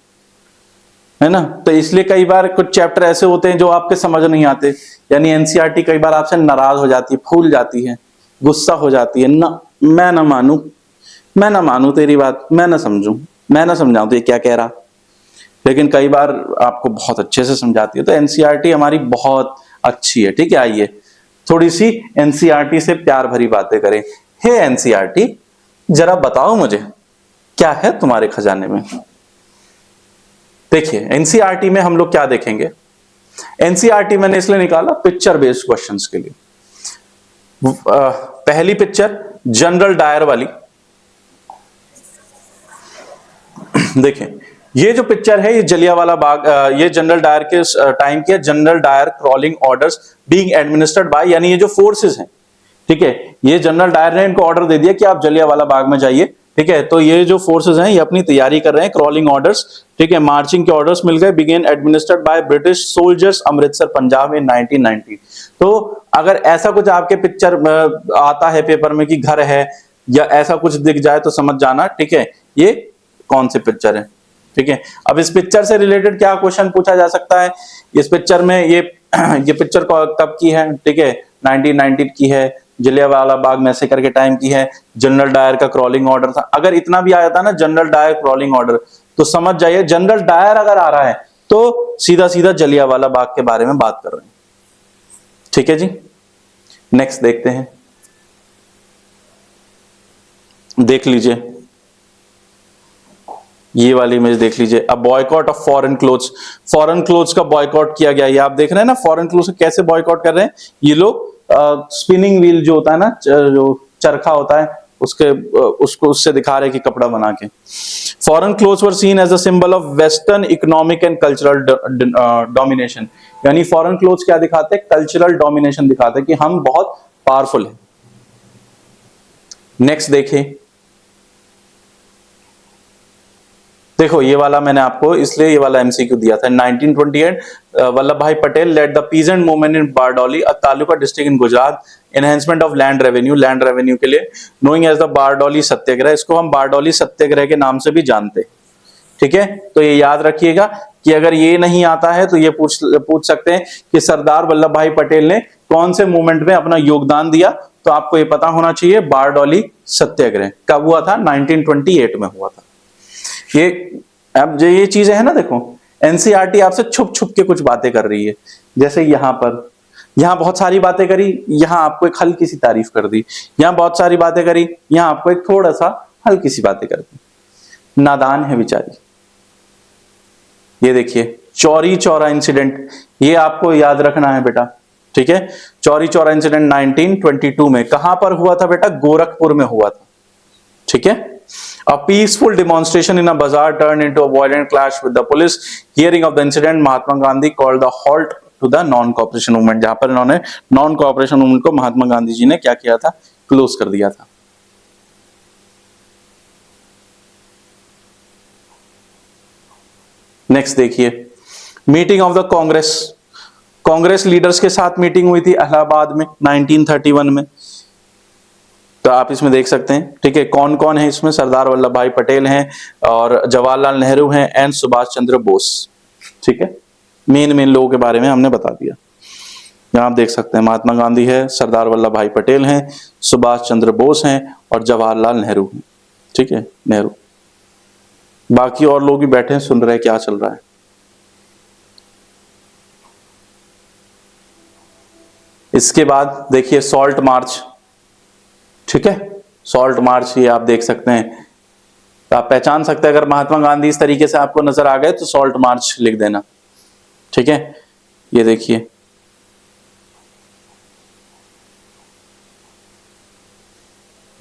है ना। तो इसलिए कई बार कुछ चैप्टर ऐसे होते हैं जो आपके समझ नहीं आते, यानी एनसीईआरटी कई बार आपसे नाराज हो जाती है, फूल जाती है, गुस्सा हो जाती है ना, मैं ना मानू तेरी बात, मैं ना समझाऊं तो ये क्या कह रहा। लेकिन कई बार आपको बहुत अच्छे से समझाती है। तो एनसीईआरटी हमारी बहुत अच्छी है, ठीक है। आइए थोड़ी सी एनसीईआरटी से प्यार भरी बातें करें। हे एनसीईआरटी, जरा बताओ मुझे क्या है तुम्हारे खजाने में। देखिए एनसीईआरटी में हम लोग क्या देखेंगे। एनसीईआरटी मैंने इसलिए निकाला पिक्चर बेस्ड क्वेश्चंस के लिए। पहली पिक्चर जनरल डायर वाली, देखिए ये जो पिक्चर है ये जलियांवाला बाग, ये जनरल डायर के टाइम के General Dyer crawling orders being administered by, यानी ये जो फोर्सेस हैं, ठीक है, ये जनरल डायर ने इनको ऑर्डर दे दिया कि आप जलियांवाला बाग में जाइए, ठीक है। तो ये जो फोर्सेस हैं ये अपनी तैयारी कर रहे हैं, क्रॉलिंग ऑर्डर्स, ठीक है, मार्चिंग के ऑर्डर्स मिल गए। Began administered by British soldiers Amritsar Punjab में 1990। तो अगर ऐसा कुछ आपके पिक्चर आता है पेपर में कि घर है या ऐसा कुछ दिख जाए तो समझ जाना, ठीक है, ये कौन सी पिक्चर है, ठीक है। अब इस पिक्चर से रिलेटेड क्या क्वेश्चन पूछा जा सकता है। इस पिक्चर में ये पिक्चर कब की है, ठीक है, 1990 की है, जलियांवाला बाग मैसेकर के टाइम की है, जनरल डायर का क्रॉलिंग ऑर्डर था। अगर इतना भी आया था ना जनरल डायर क्रॉलिंग ऑर्डर, तो समझ जाइए जनरल डायर अगर आ रहा है तो सीधा सीधा जलियांवाला बाग के बारे में बात कर रहे हैं। ठीक है जी, नेक्स्ट देखते हैं, देख लीजिए ये वाली इमेज देख लीजिए। अब boycott of foreign clothes, foreign clothes का बॉयकॉट किया गया। ये आप देख रहे हैं ना, फॉरेन क्लोथ्स कैसे बॉयकॉट कर रहे हैं ये लोग। स्पिनिंग व्हील जो होता है ना, जो चरखा होता है, उसको उससे दिखा रहे कि कपड़ा बना के। Foreign clothes were seen as a symbol of western economic and cultural domination. यानी फॉरेन क्लोथ्स क्या दिखाते हैं? कल्चरल डोमिनेशन दिखाते हैं कि हम बहुत पावरफुल हैं। नेक्स्ट देखिए, देखो ये वाला मैंने आपको इसलिए ये वाला एमसीक्यू दिया था। 1928 Vallabhbhai Patel led the peasant movement in Bardoli, a taluka district in Gujarat, enhancement of land revenue के लिए, knowing as the Bardoli Satyagraha. इसको हम बारडोली सत्याग्रह के नाम से भी जानते हैं। ठीक है, तो ये याद रखिएगा कि अगर ये नहीं आता है तो ये पूछ सकते हैं कि सरदार वल्लभ भाई पटेल ने कौन से मूवमेंट में अपना योगदान दिया। तो आपको ये पता होना चाहिए, बारडोली सत्याग्रह कब हुआ था? 1928 में हुआ था। ये अब जो ये चीजें है ना, देखो एनसीईआरटी आपसे छुप छुप के कुछ बातें कर रही है। जैसे यहां बहुत सारी बातें करी, यहां आपको एक हल्की सी तारीफ कर दी, यहां बहुत सारी बातें करी, यहां आपको एक थोड़ा सा हल्की सी बातें कर दी। नादान है बेचारी। ये देखिए चौरी चौरा इंसिडेंट, ये आपको याद रखना है बेटा। ठीक है, चौरी चौरा इंसिडेंट 1922 में कहां पर हुआ था बेटा? गोरखपुर में हुआ था। ठीक है, a peaceful demonstration in a bazaar turned into a violent clash with the police. Hearing of the incident, Mahatma Gandhi called the halt to the non-cooperation movement. जहां पर इन्होंने नॉन कोऑपरेशन मूवमेंट को महात्मा गांधी जी ने क्या किया था? क्लोज कर दिया था। नेक्स्ट देखिए, meeting of the Congress, Congress leaders के साथ मीटिंग हुई थी इलाहाबाद में 1931 में। तो आप इसमें देख सकते हैं। ठीक है, कौन कौन है इसमें? सरदार वल्लभ भाई पटेल हैं और जवाहरलाल नेहरू हैं एंड सुभाष चंद्र बोस। ठीक है, मेन लोगों के बारे में हमने बता दिया। यहां आप देख सकते हैं, महात्मा गांधी है, सरदार वल्लभ भाई पटेल हैं, सुभाष चंद्र बोस हैं और जवाहरलाल नेहरू हैं। ठीक है, नेहरू। बाकी और लोग भी बैठे हैं, सुन रहे हैं क्या चल रहा है। इसके बाद देखिए सॉल्ट मार्च। ठीक है, सॉल्ट मार्च ये आप देख सकते हैं, तो आप पहचान सकते हैं। अगर महात्मा गांधी इस तरीके से आपको नजर आ गए तो सॉल्ट मार्च लिख देना। ठीक है, ये देखिए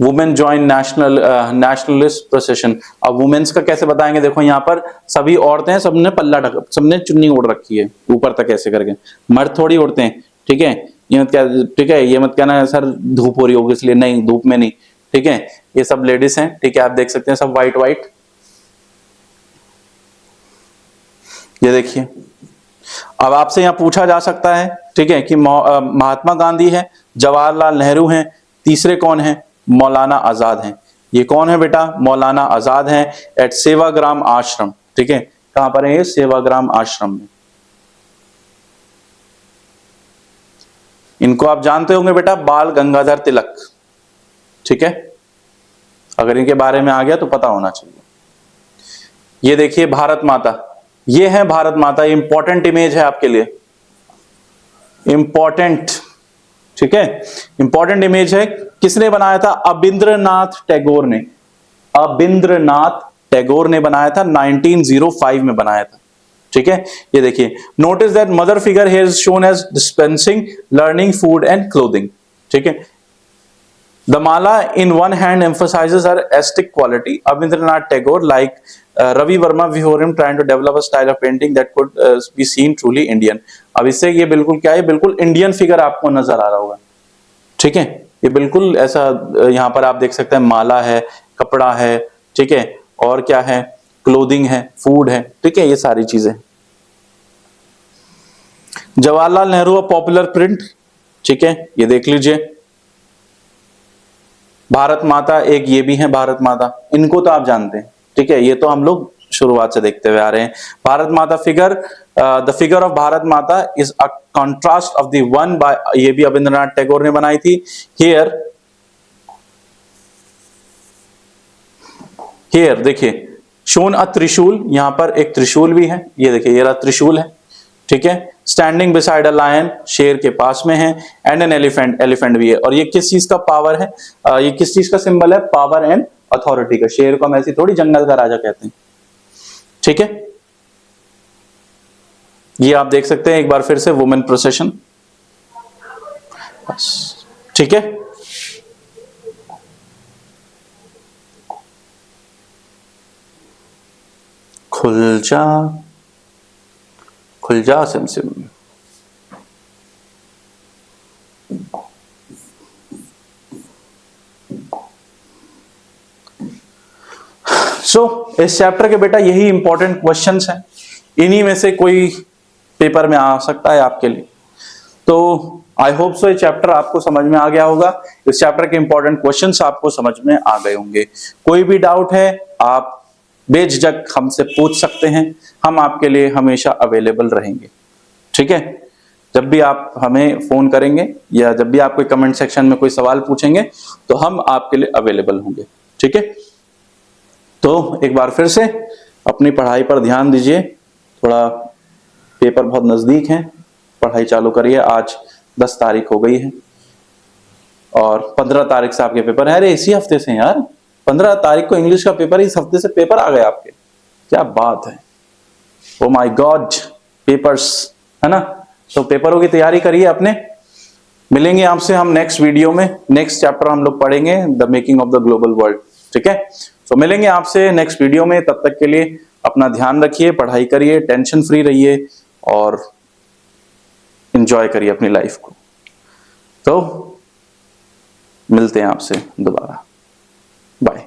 वुमेन ज्वाइन नेशनलिस्ट प्रोसेशन। अब वुमेन्स का कैसे बताएंगे? देखो यहाँ पर सभी औरतें हैं, सबने पल्ला ढक, सबने चुन्नी ओढ़ रखी है ऊपर तक ऐसे करके, मर्द थोड़ी ओढ़ते हैं। ठीक है, ये मत क्या, ठीक है, ये मत कहना सर धूप हो रही होगी इसलिए, नहीं धूप में नहीं। ठीक है, ये सब लेडीज हैं। ठीक है, आप देख सकते हैं सब व्हाइट व्हाइट। ये देखिए, अब आपसे यहां पूछा जा सकता है, ठीक है, कि महात्मा गांधी है, जवाहरलाल नेहरू हैं, तीसरे कौन है? मौलाना आजाद हैं। ये कौन है बेटा? मौलाना आजाद हैं एट सेवाग्राम आश्रम। ठीक है, कहां पर है ये? सेवाग्राम आश्रम में। इनको आप जानते होंगे बेटा, बाल गंगाधर तिलक। ठीक है, अगर इनके बारे में आ गया तो पता होना चाहिए। ये देखिए भारत माता, ये है भारत माता, ये इंपॉर्टेंट इमेज है आपके लिए, इंपॉर्टेंट। ठीक है, इंपॉर्टेंट इमेज है। किसने बनाया था? अबिंद्रनाथ टैगोर ने, अबिंद्रनाथ टैगोर ने बनाया था, 1905 में बनाया था। ठीक है, ये देखिए, notice that mother figure here is shown as dispensing learning food and clothing. ठीक है, the mala in one hand emphasises her aesthetic quality. Abanindranath Tagore like Ravi Varma before him trying to develop a style of painting that could be seen truly Indian. अब इससे ये बिल्कुल क्या है? बिल्कुल Indian figure आपको नजर आ रहा होगा। ठीक है, ये बिल्कुल ऐसा, यहां पर आप देख सकते हैं माला है, कपड़ा है, ठीक है, और क्या है? क्लोथिंग है, फूड है। ठीक है, ये सारी चीजें। Jawaharlal Nehru a popular print. ठीक है, ये देख लीजिए। भारत माता एक ये भी है, भारत माता, इनको तो आप जानते हैं। ठीक है, ये तो हम लोग शुरुआत से देखते हुए आ रहे हैं। Bharat Mata figure, the figure of Bharat Mata is a contrast of the one by, ये भी रविंद्रनाथ टैगोर ने बनाई थी। हियर देखिए शोन अ त्रिशूल, यहां पर एक त्रिशूल भी है, ये देखिए ये रहा त्रिशूल है, ठीक है। स्टैंडिंग बिसाइड अ लायन, शेर के पास में है, एंड एन एलिफेंट, एलिफेंट भी है। और ये किस चीज का पावर है, ये किस चीज का सिंबल है, पावर एंड अथॉरिटी का। शेर को हम ऐसी थोड़ी जंगल का राजा कहते हैं, ठीक है। ये आप देख सकते हैं एक बार फिर से वुमेन प्रोसेशन, ठीक है। खुल जा, खुल जा सिमसिम। इस चैप्टर के बेटा यही इंपॉर्टेंट क्वेश्चंस हैं, इन्हीं में से कोई पेपर में आ सकता है आपके लिए। तो आई होप सो ये चैप्टर आपको समझ में आ गया होगा, इस चैप्टर के इंपॉर्टेंट क्वेश्चंस आपको समझ में आ गए होंगे। कोई भी डाउट है आप बेझिझक हमसे पूछ सकते हैं, हम आपके लिए हमेशा अवेलेबल रहेंगे, ठीक है। जब भी आप हमें फोन करेंगे या जब भी आप कोई कमेंट सेक्शन में कोई सवाल पूछेंगे तो हम आपके लिए अवेलेबल होंगे, ठीक है। तो एक बार फिर से अपनी पढ़ाई पर ध्यान दीजिए, थोड़ा पेपर बहुत नजदीक है, पढ़ाई चालू करिए। आज 10 तारीख हो गई है और 15 तारीख से आपके पेपर है। अरे इसी हफ्ते से यार, 15 तारीख को इंग्लिश का पेपर, इस हफ्ते से पेपर आ गए आपके, क्या बात है। ओ माय गॉड, पेपर्स, है ना। तो पेपरों की तैयारी करिए अपने। मिलेंगे आपसे हम नेक्स्ट वीडियो में, नेक्स्ट चैप्टर हम लोग पढ़ेंगे the making of the global world, ठीक है। तो मिलेंगे आपसे नेक्स्ट वीडियो में, तब तक के लिए अपना ध्यान रखिए, पढ़ाई करिए, टेंशन फ्री रहिए और एंजॉय करिए अपनी लाइफ को। तो मिलते हैं आपसे दोबारा, बाय।